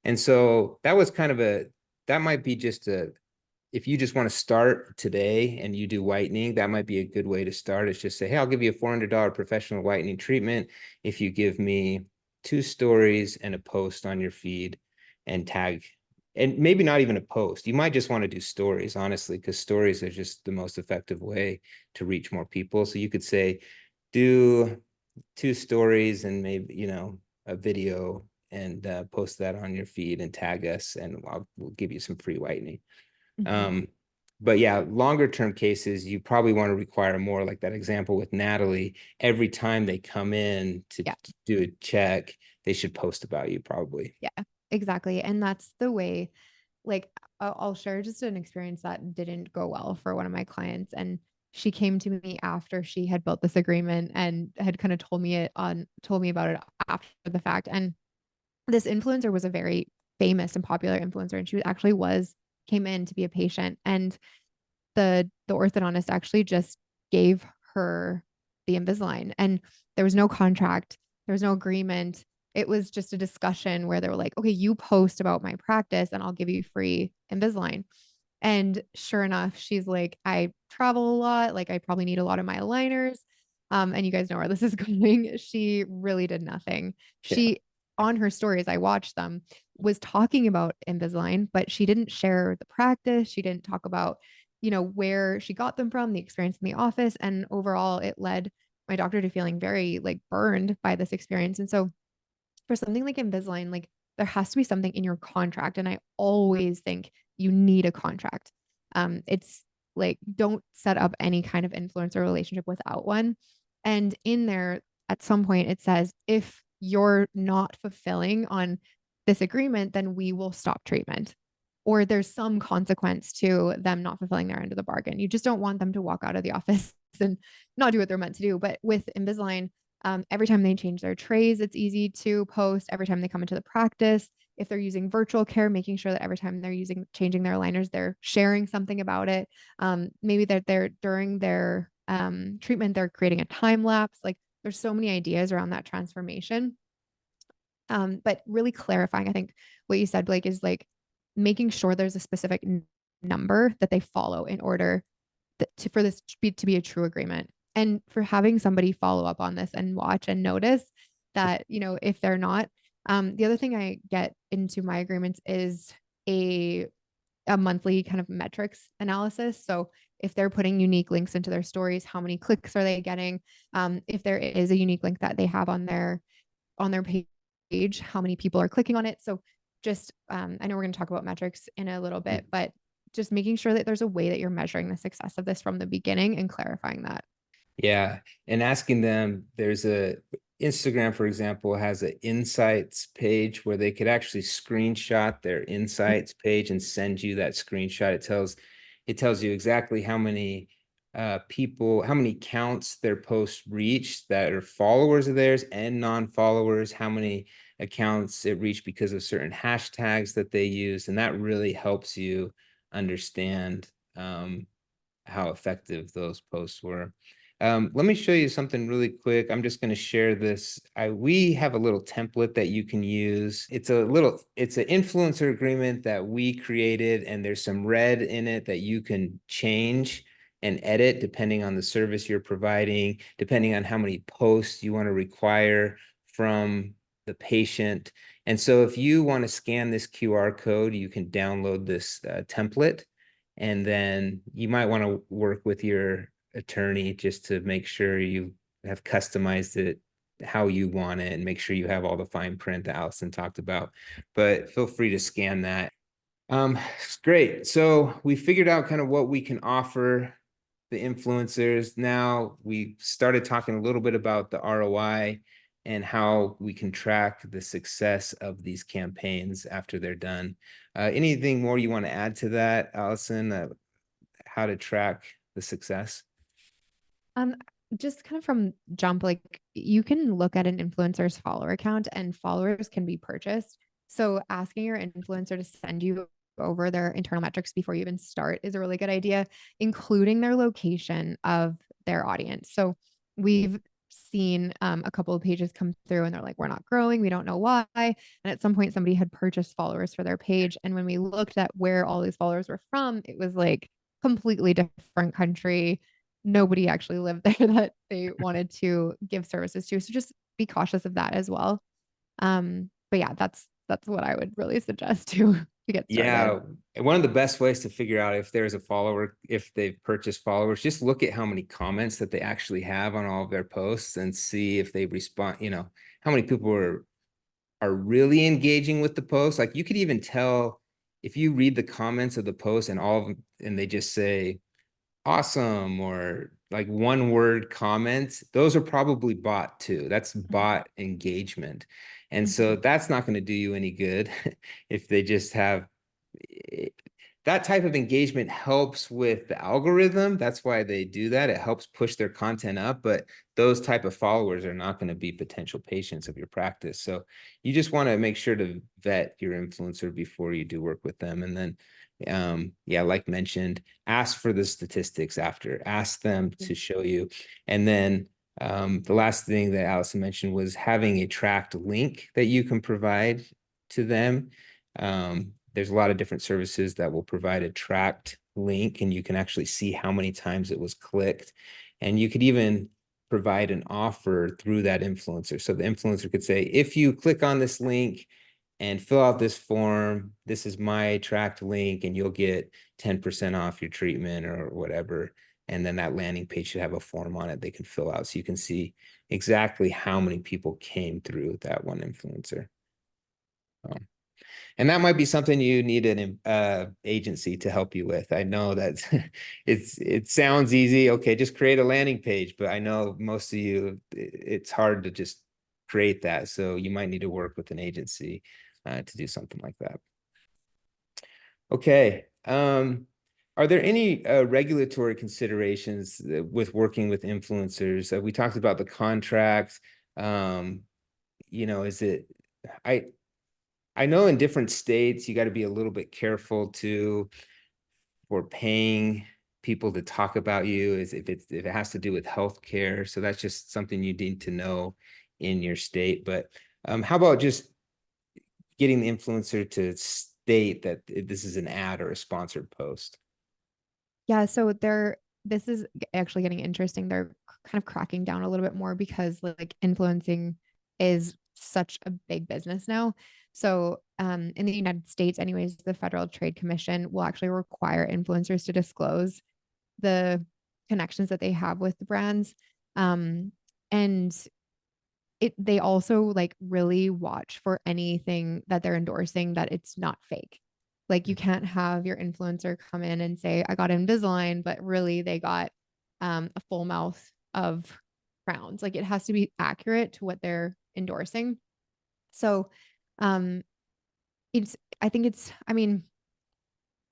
And so that was kind of that might be just if you just want to start today and you do whitening, that might be a good way to start. It's just say, hey, I'll give you a $400 professional whitening treatment if you give me 2 stories and a post on your feed and tag, and maybe not even a post. You might just want to do stories, honestly, because stories are just the most effective way to reach more people. So you could say, do 2 stories and maybe, a video and post that on your feed and tag us and we'll give you some free whitening. Mm-hmm. Um, but yeah, longer term cases, you probably want to require more like that example with Natalie. Every time they come in to Yeah. do a check, they should post about you probably. Yeah, exactly. And that's the way, like, I'll share just an experience that didn't go well for one of my clients. And she came to me after she had built this agreement and had kind of told me about it after the fact. And this influencer was a very famous and popular influencer, and she actually came in to be a patient, and the orthodontist actually just gave her the Invisalign, and there was no contract, there was no agreement. It was just a discussion where they were like, okay, you post about my practice and I'll give you free Invisalign. And sure enough, she's like, I travel a lot. Like, I probably need a lot of my aligners. And you guys know where this is going. She really did nothing. Yeah. She, on her stories, I watched them, was talking about Invisalign, but she didn't share the practice. She didn't talk about, where she got them from, the experience in the office. And overall, it led my doctor to feeling very like burned by this experience. And so for something like Invisalign, like there has to be something in your contract. And I always think you need a contract. It's like, don't set up any kind of influencer relationship without one. And in there, at some point, it says, if you're not fulfilling on this agreement, then we will stop treatment. Or there's some consequence to them not fulfilling their end of the bargain. You just don't want them to walk out of the office and not do what they're meant to do. But with Invisalign, every time they change their trays, it's easy to post. Every time they come into the practice, if they're using virtual care, making sure that every time they're changing their aligners, they're sharing something about it. Maybe that they're during their treatment, they're creating a time lapse. Like there's so many ideas around that transformation. But really clarifying, I think what you said, Blake, is like making sure there's a specific number that they follow in order for this to be a true agreement, and for having somebody follow up on this and watch and notice that, if they're not. The other thing I get into my agreements is a monthly kind of metrics analysis. So if they're putting unique links into their stories, how many clicks are they getting? If there is a unique link that they have on their page, how many people are clicking on it. So just, I know we're going to talk about metrics in a little bit, but just making sure that there's a way that you're measuring the success of this from the beginning and clarifying that. Yeah. And asking them, there's a Instagram, for example, has an insights page where they could actually screenshot their insights page and send you that screenshot. It tells you exactly how many people, how many counts their posts reach that are followers of theirs and non-followers, how many accounts it reached because of certain hashtags that they use. And that really helps you understand how effective those posts were. Let me show you something really quick. I'm just going to share this. We have a little template that you can use. It's an influencer agreement that we created, and there's some red in it that you can change and edit depending on the service you're providing, depending on how many posts you want to require from the patient. And so if you want to scan this QR code, you can download this template. And then you might want to work with your attorney just to make sure you have customized it how you want it and make sure you have all the fine print that Allison talked about. But feel free to scan that. Great. So we figured out kind of what we can offer the influencers. Now we started talking a little bit about the ROI and how we can track the success of these campaigns after they're done. Anything more you want to add to that, Allison? How to track the success? Um, just kind of from jump, like you can look at an influencer's follower count, and followers can be purchased. So asking your influencer to send you over their internal metrics before you even start is a really good idea, including their location of their audience. So we've seen a couple of pages come through and they're like, we're not growing, we don't know why. And at some point, somebody had purchased followers for their page. And when we looked at where all these followers were from, it was like completely different country. Nobody actually lived there that they wanted to give services to. So just be cautious of that as well. But yeah, that's what I would really suggest to get started. Yeah, one of the best ways to figure out if there's a follower, if they've purchased followers, just look at how many comments that they actually have on all of their posts and see if they respond, how many people are really engaging with the post. Like you could even tell if you read the comments of the post and all of them, and they just say awesome or like one word comments, those are probably bot too. That's bot engagement. And so Mhm. that's not going to do you any good if they just have that type of engagement helps with the algorithm. That's why they do that. It helps push their content up, but those type of followers are not going to be potential patients of your practice. So you just want to make sure to vet your influencer before you do work with them. And then, yeah, like mentioned, ask for the statistics after, ask them to show you. And then the last thing that Allison mentioned was having a tracked link that you can provide to them. There's a lot of different services that will provide a tracked link, and you can actually see how many times it was clicked. And you could even provide an offer through that influencer. So the influencer could say, if you click on this link and fill out this form, this is my tracked link, and you'll get 10% off your treatment or whatever. And then that landing page should have a form on it they can fill out. So you can see exactly how many people came through that one influencer. And that might be something you need an agency to help you with. I know that it sounds easy. Okay, just create a landing page, but I know most of you, it's hard to just create that. So you might need to work with an agency to do something like that. Okay. Are there any regulatory considerations with working with influencers? We talked about the contract. Is it, I know in different states, you got to be a little bit careful too for paying people to talk about you if it has to do with healthcare. So that's just something you need to know in your state. But how about just getting the influencer to state that this is an ad or a sponsored post? Yeah, so this is actually getting interesting. They're kind of cracking down a little bit more because like influencing is such a big business now. So in the United States, anyways, the Federal Trade Commission will actually require influencers to disclose the connections that they have with the brands. And they also like really watch for anything that they're endorsing that it's not fake. Like you can't have your influencer come in and say, I got Invisalign, but really they got a full mouth of crowns. Like it has to be accurate to what they're endorsing. So um I mean,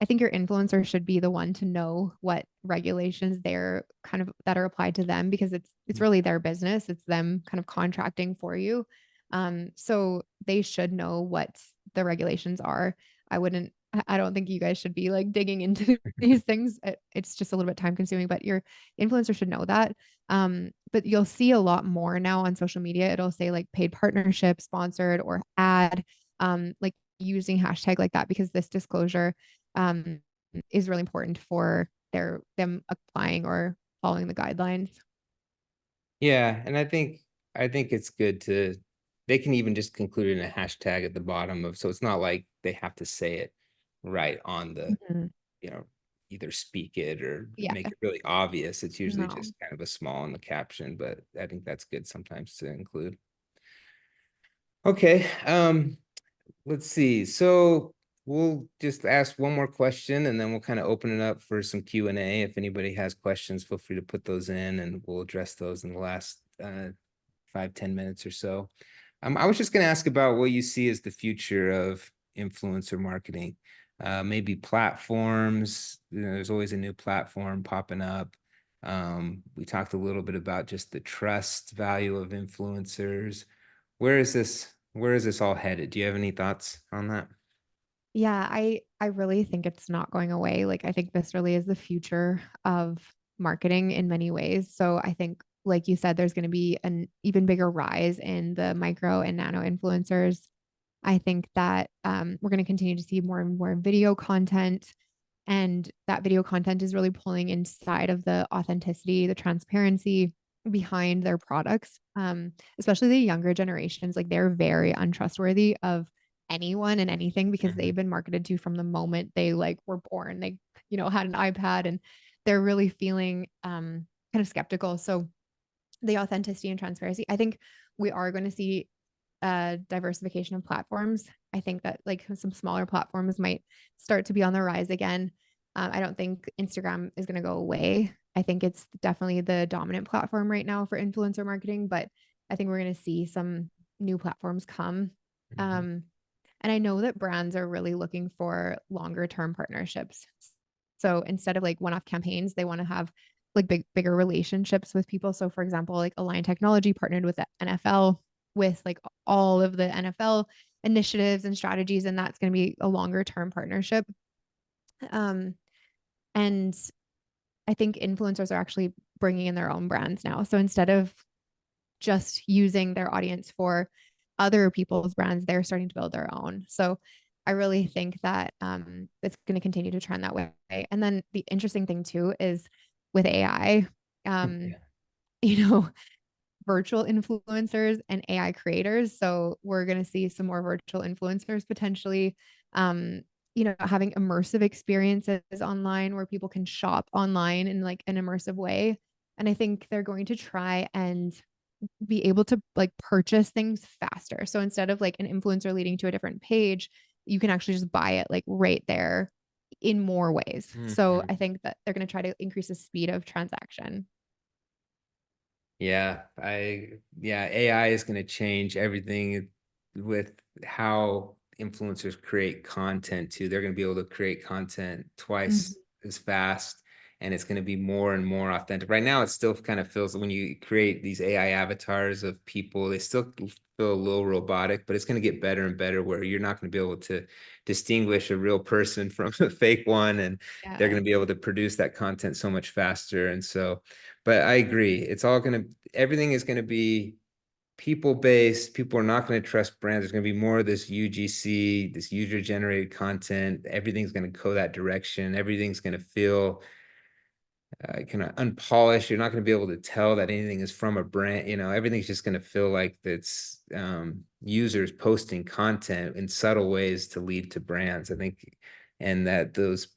I think your influencer should be the one to know what regulations they're kind of that are applied to them because it's really their business. It's them kind of contracting for you. So they should know what the regulations are. I don't think you guys should be like digging into these things. It's just a little bit time consuming, but your influencer should know that. But you'll see a lot more now on social media. It'll say like paid partnership, sponsored, or ad, like using hashtag like that because this disclosure um, is really important for them applying or following the guidelines. Yeah, and I think it's good to they can even just include it in a hashtag at the bottom of so it's not like they have to say it right on the Mhm. you know, either speak it or Yeah, make it really obvious. It's usually no. just kind of a small in the caption, but I think that's good sometimes to include. Okay, let's see. So we'll just ask one more question and then we'll kind of open it up for some Q&A. If anybody has questions, feel free to put those in and we'll address those in the last 5-10 minutes or so. I was just going to ask about what you see as the future of influencer marketing. Maybe platforms, there's always a new platform popping up. We talked a little bit about just the trust value of influencers. Where is this all headed? Do you have any thoughts on that? Yeah, I really think it's not going away. Like I think this really is the future of marketing in many ways. So I think like you said there's going to be an even bigger rise in the micro and nano influencers. I think that we're going to continue to see more and more video content. And that video content is really pulling inside of the authenticity, the transparency behind their products, especially the younger generations. Like they're very untrustworthy of anyone and anything because Mhm. they've been marketed to from the moment they like were born. They, had an iPad and they're really feeling kind of skeptical. So the authenticity and transparency, I think we are going to see diversification of platforms. I think that like some smaller platforms might start to be on the rise again. I don't think Instagram is going to go away. I think it's definitely the dominant platform right now for influencer marketing, but I think we're going to see some new platforms come. Mhm. Um, And I know that brands are really looking for longer term partnerships. So instead of like one-off campaigns, they want to have like bigger relationships with people. So for example, like Align Technology partnered with the NFL with like all of the NFL initiatives and strategies, and that's going to be a longer term partnership. Um, and I think influencers are actually bringing in their own brands now. So instead of just using their audience for other people's brands, they're starting to build their own. So I really think that it's going to continue to trend that way. And then the interesting thing too is with AI, um, Yeah. you know, virtual influencers and AI creators. So we're going to see some more virtual influencers potentially, um, having immersive experiences online where people can shop online in like an immersive way. And I think they're going to try and be able to like purchase things faster. So instead of like an influencer leading to a different page, you can actually just buy it like right there in more ways. So Mhm. I think that they're going to try to increase the speed of transaction. Yeah, AI is going to change everything with how influencers create content too. They're going to be able to create content twice Mhm. as fast, and it's going to be more and more authentic. Right now, it still kind of feels when you create these AI avatars of people, they still feel a little robotic, but it's going to get better and better where you're not going to be able to distinguish a real person from a fake one, and they're Yeah. going to be able to produce that content so much faster. And so but I agree. Everything is going to be people based. People are not going to trust brands. There's going to be more of this UGC, this user generated content. Everything's going to go that direction. Everything's going to feel kind of unpolished. You're not going to be able to tell that anything is from a brand. Everything's just going to feel like it's users posting content in subtle ways to lead to brands. I think, and that those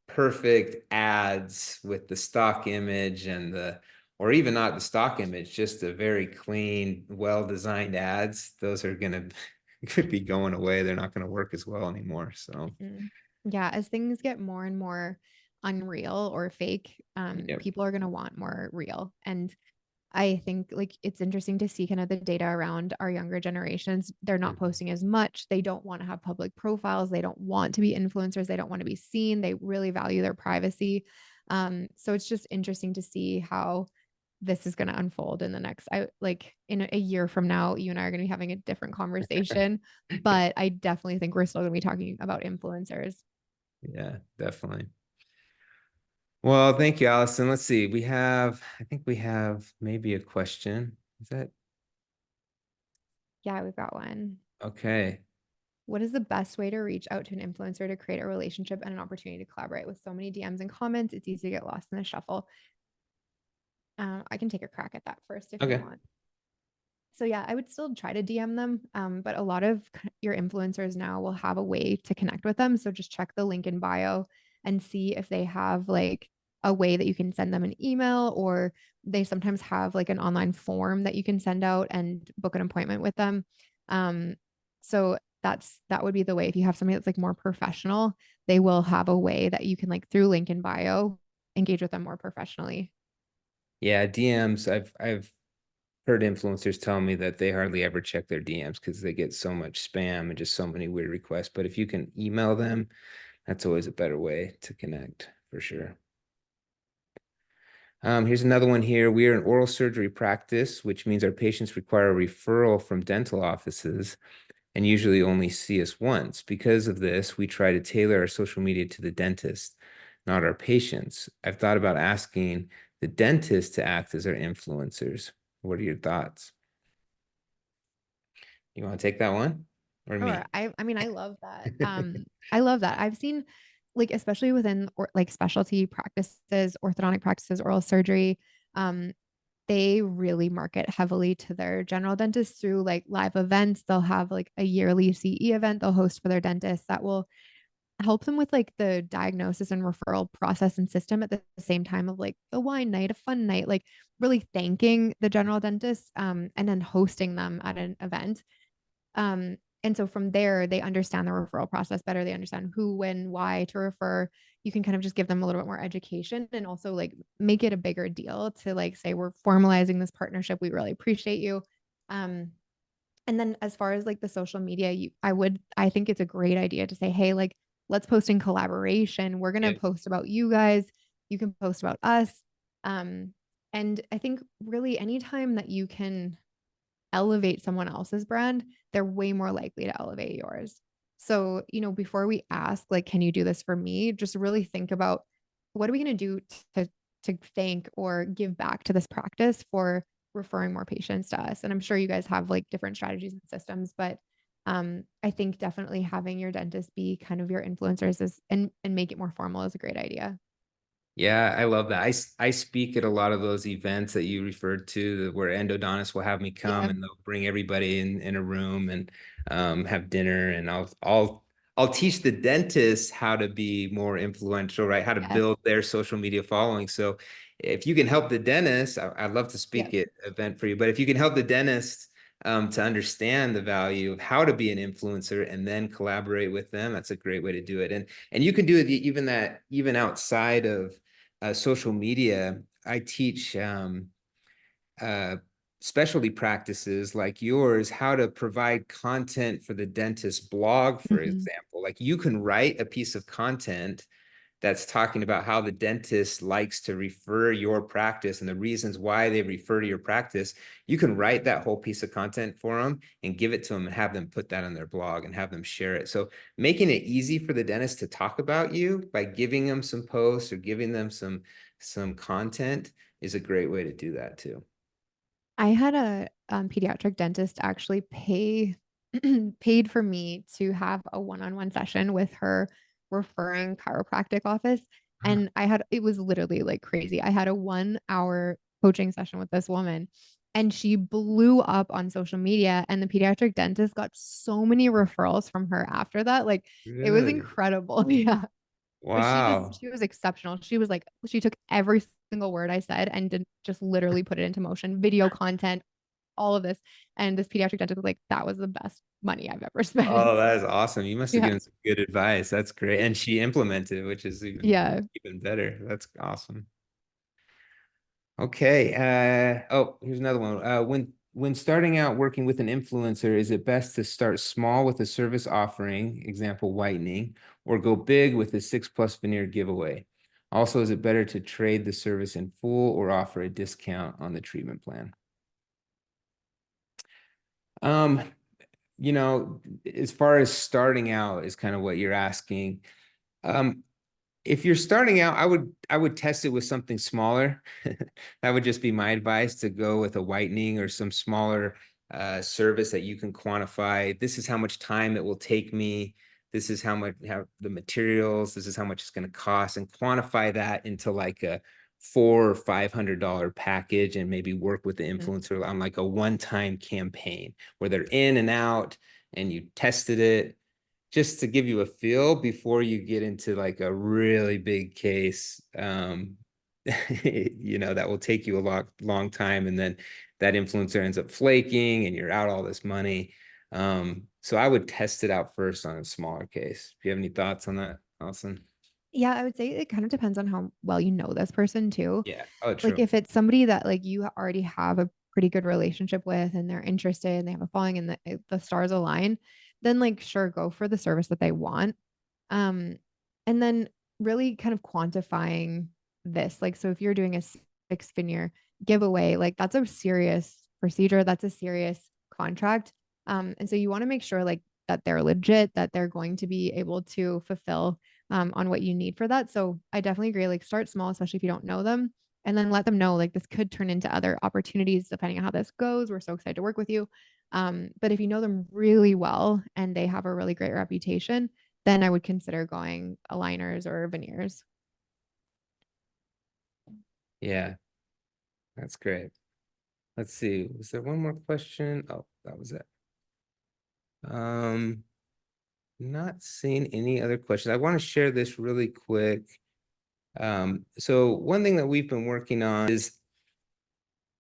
perfect ads with the stock image or even not the stock image, just a very clean, well-designed ads. Those are going to could be going away. They're not going to work as well anymore. So, Mm. Yeah, as things get more and more unreal or fake, yep. people are going to want more real. And I think like it's interesting to see kind of the data around our younger generations. They're not Mhm. posting as much. They don't want to have public profiles. They don't want to be influencers. They don't want to be seen. They really value their privacy. So it's just interesting to see how this is going to unfold in the next, I like in a year from now, you and I are going to be having a different conversation, but I definitely think we're still going to be talking about influencers. Yeah, definitely. Well, thank you, Allison. Let's see. I think we have maybe a question. Is that Yeah, we've got one. okay? What is the best way to reach out to an influencer to create a relationship and an opportunity to collaborate? With so many DMs and comments, it's easy to get lost in the shuffle. I can take a crack at that first if you Okay. want. So yeah, I would still try to DM them, but a lot of your influencers now will have a way to connect with them. So just check the link in bio and see if they have like a way that you can send them an email, or they sometimes have like an online form that you can send out and book an appointment with them. Um, so that would be the way. If you have somebody that's like more professional, they will have a way that you can like through link in bio engage with them more professionally. Yeah, DMs. I've heard influencers tell me that they hardly ever check their DMs because they get so much spam and just so many weird requests. But if you can email them, that's always a better way to connect for sure. Here's another one here. We are an oral surgery practice, which means our patients require a referral from dental offices and usually only see us once. Because of this, we try to tailor our social media to the dentist, not our patients. I've thought about asking the dentist to act as our influencers. What are your thoughts? You want to take that one or Sure. me? I mean, I love that. I love that. I've seen like especially within or like specialty practices, orthodontic practices, oral surgery, um, they really market heavily to their general dentists through like live events. They'll have like a yearly CE event they'll host for their dentists that will help them with like the diagnosis and referral process and system at the same time of like a wine night, a fun night, like really thanking the general dentist and then hosting them at an event. And so from there, they understand the referral process better. They understand who, when, why to refer. You can kind of just give them a little bit more education and also like make it a bigger deal to like say, we're formalizing this partnership. We really appreciate you. Um, And then as far as like the social media, I think it's a great idea to say, hey, like, let's post in collaboration. We're going to Yeah. post about you guys. You can post about us. Um, and I think really anytime that you can elevate someone else's brand, they're way more likely to elevate yours. So, before we ask, like, can you do this for me? Just really think about what are we going to do to thank or give back to this practice for referring more patients to us. And I'm sure you guys have like different strategies and systems, but I think definitely having your dentist be kind of your influencers and make it more formal is a great idea. Yeah, I love that. I speak at a lot of those events that you referred to where endodontists will have me come Yeah. and they'll bring everybody in a room and have dinner, and I'll teach the dentists how to be more influential, right? How to Yeah. build their social media following. So if you can help the dentist, I'd love to Yeah. speak at an event for you, but if you can help the dentist to understand the value of how to be an influencer and then collaborate with them, that's a great way to do it. And you can do it even outside of social media. I teach uh, specialty practices like yours how to provide content for the dentist blog, for Mhm. example. Like you can write a piece of content that's talking about how the dentist likes to refer your practice and the reasons why they refer to your practice. You can write that whole piece of content for them and give it to them and have them put that on their blog and have them share it. So making it easy for the dentist to talk about you by giving them some posts or giving them some content is a great way to do that too. I had a pediatric dentist actually paid for me to have a one-on-one session with her referring chiropractic office. And it was literally like crazy. I had a 1 hour coaching session with this woman and she blew up on social media. And the pediatric dentist got so many referrals from her after that. Like it was Really? incredible. Yeah. But Wow. she was exceptional. She was like, she took every single word I said and did just literally put it into motion, video content, all of this. And this pediatric dentist was like, that was the best money I've ever spent. Oh, that is awesome. You must have Yeah. given some good advice. That's great. And she implemented, which is Yeah. even better. That's awesome. Okay. Oh, here's another one. When starting out working with an influencer, is it best to start small with a service offering, example, whitening, or go big with a 6+ veneer giveaway? Also, is it better to trade the service in full or offer a discount on the treatment plan? Um, as far as starting out is kind of what you're asking. Um, if you're starting out, I would test it with something smaller. That would just be my advice, to go with a whitening or some smaller service that you can quantify. This is how much time it will take me. This is how the materials, this is how much it's going to cost, and quantify that into like a $400 or $500 package, and maybe work with the Mhm. influencer on like a one-time campaign where they're in and out and you tested it, just to give you a feel before you get into like a really big case, that will take you a long time. And then that influencer ends up flaking and you're out all this money. So I would test it out first on a smaller case. Do you have any thoughts on that, Allison? Yeah, I would say it kind of depends on how well you know this person too. Yeah. Oh, Like true. if it's somebody that like you already have a pretty good relationship with and they're interested and they have a following and the stars align, then like sure go for the service that they want. Um, and then really kind of quantifying this. Like, so if you're doing a 6 veneer giveaway, like that's a serious procedure, that's a serious contract. And so you want to make sure like that they're legit, that they're going to be able to fulfill on what you need for that. So I definitely agree. Like start small, especially if you don't know them, and then let them know like this could turn into other opportunities depending on how this goes. We're so excited to work with you. But if you know them really well and they have a really great reputation, then I would consider going aligners or veneers. Yeah, that's great. Let's see. Was there one more question? Oh, that was it. Um, Not seeing any other questions. I want to share this really quick. So one thing that we've been working on is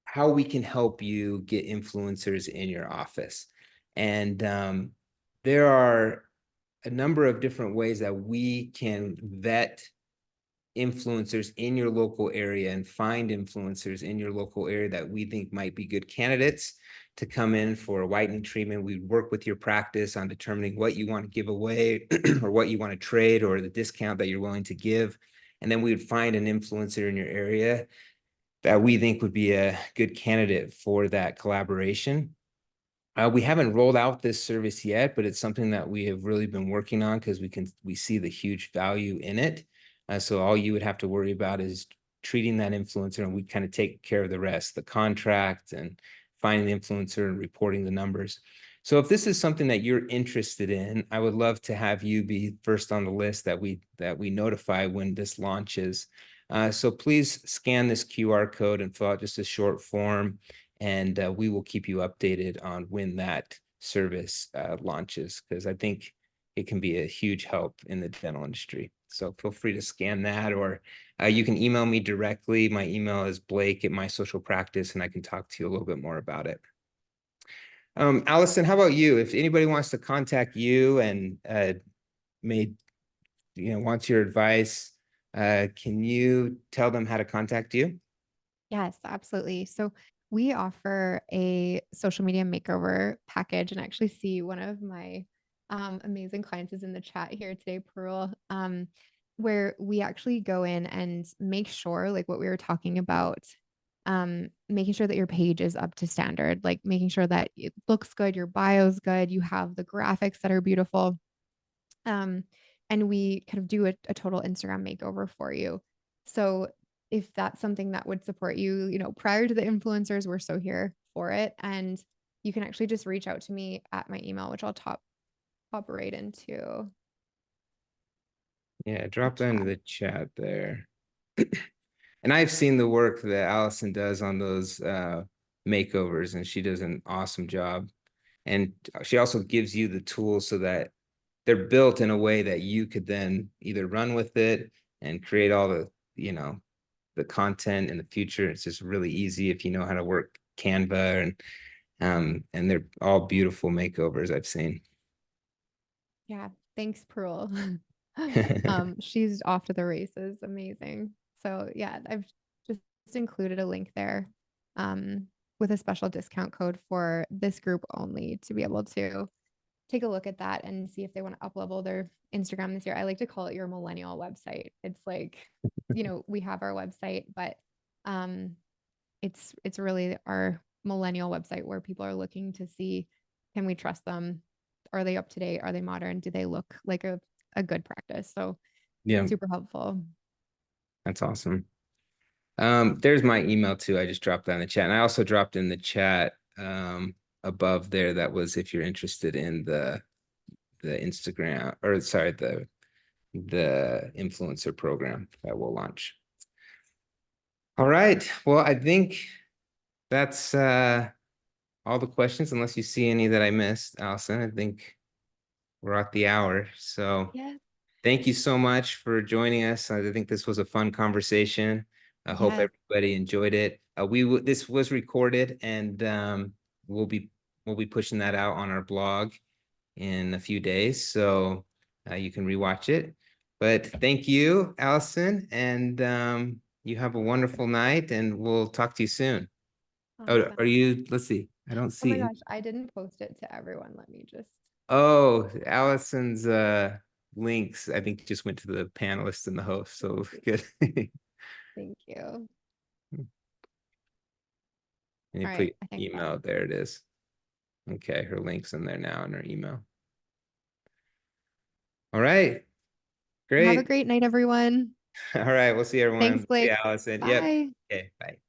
how we can help you get influencers in your office. And there are a number of different ways that we can vet influencers in your local area and find influencers in your local area that we think might be good candidates to come in for a whitening treatment. We work with your practice on determining what you want to give away or what you want to trade or the discount that you're willing to give. And then we would find an influencer in your area that we think would be a good candidate for that collaboration. We haven't rolled out this service yet, but it's something that we have really been working on because we see the huge value in it. So all you would have to worry about is treating that influencer, and we kind of take care of the rest, the contract and finding the influencer and reporting the numbers. So if this is something that you're interested in, I would love to have you be first on the list that we notify when this launches. So please scan this QR code and fill out just a short form, and we will keep you updated on when that service launches, because I think it can be a huge help in the dental industry. So feel free to scan that, or you can email me directly. My email is blake@mysocialpractice, and I can talk to you a little bit more about it. Allison, how about you? If anybody wants to contact you and wants your advice, can you tell them how to contact you? Yes, absolutely. So we offer a social media makeover package, and I actually see one of my amazing clients is in the chat here today, Pearl, where we actually go in and make sure, like what we were talking about, making sure that your page is up to standard, like making sure that it looks good, your bio's good, you have the graphics that are beautiful. Um, and we kind of do a total Instagram makeover for you. So if that's something that would support you, prior to the influencers, we're so here for it. And you can actually just reach out to me at my email, which I'll pop right into Yeah, the drop that into chat. the chat there. And I've seen the work that Allison does on those makeovers, and she does an awesome job. And she also gives you the tools so that they're built in a way that you could then either run with it and create all the content in the future. It's just really easy if you know how to work Canva, and they're all beautiful makeovers I've seen. Yeah. Thanks, Pearl. She's off to the races. Amazing. So yeah, I've just included a link there with a special discount code for this group only to be able to take a look at that and see if they want to up-level their Instagram this year. I like to call it your millennial website. It's like, we have our website, but it's really our millennial website where people are looking to see, can we trust them? Are they up to date? Are they modern? Do they look like a good practice? So Yeah, it's super helpful. that's awesome. There's my email too. I just dropped that in the chat. And I also dropped in the chat above there, that was if you're interested in the Instagram, or sorry, the influencer program that will launch. All right. Well, I think that's all the questions, unless you see any that I missed, Allison. I think we're at the hour. So Yeah. thank you so much for joining us. I think this was a fun conversation. I hope Yes. everybody enjoyed it. This was recorded, and we'll be pushing that out on our blog in a few days, so you can rewatch it. But thank you, Allison, and you have a wonderful night, and we'll talk to you soon. Oh, Awesome. are you? Let's see. I don't Oh my see. gosh, I didn't post it to everyone. Let me just. Oh, Allison's links, I think, just went to the panelists and the host. So good. Thank you. And you All right. put I think that. email. There it is. Okay, her link's in there now in her email. All right, Have a great. great night, everyone. All right, we'll see Thanks, everyone. See you, Blake. Allison. Yep. Bye. Okay, bye.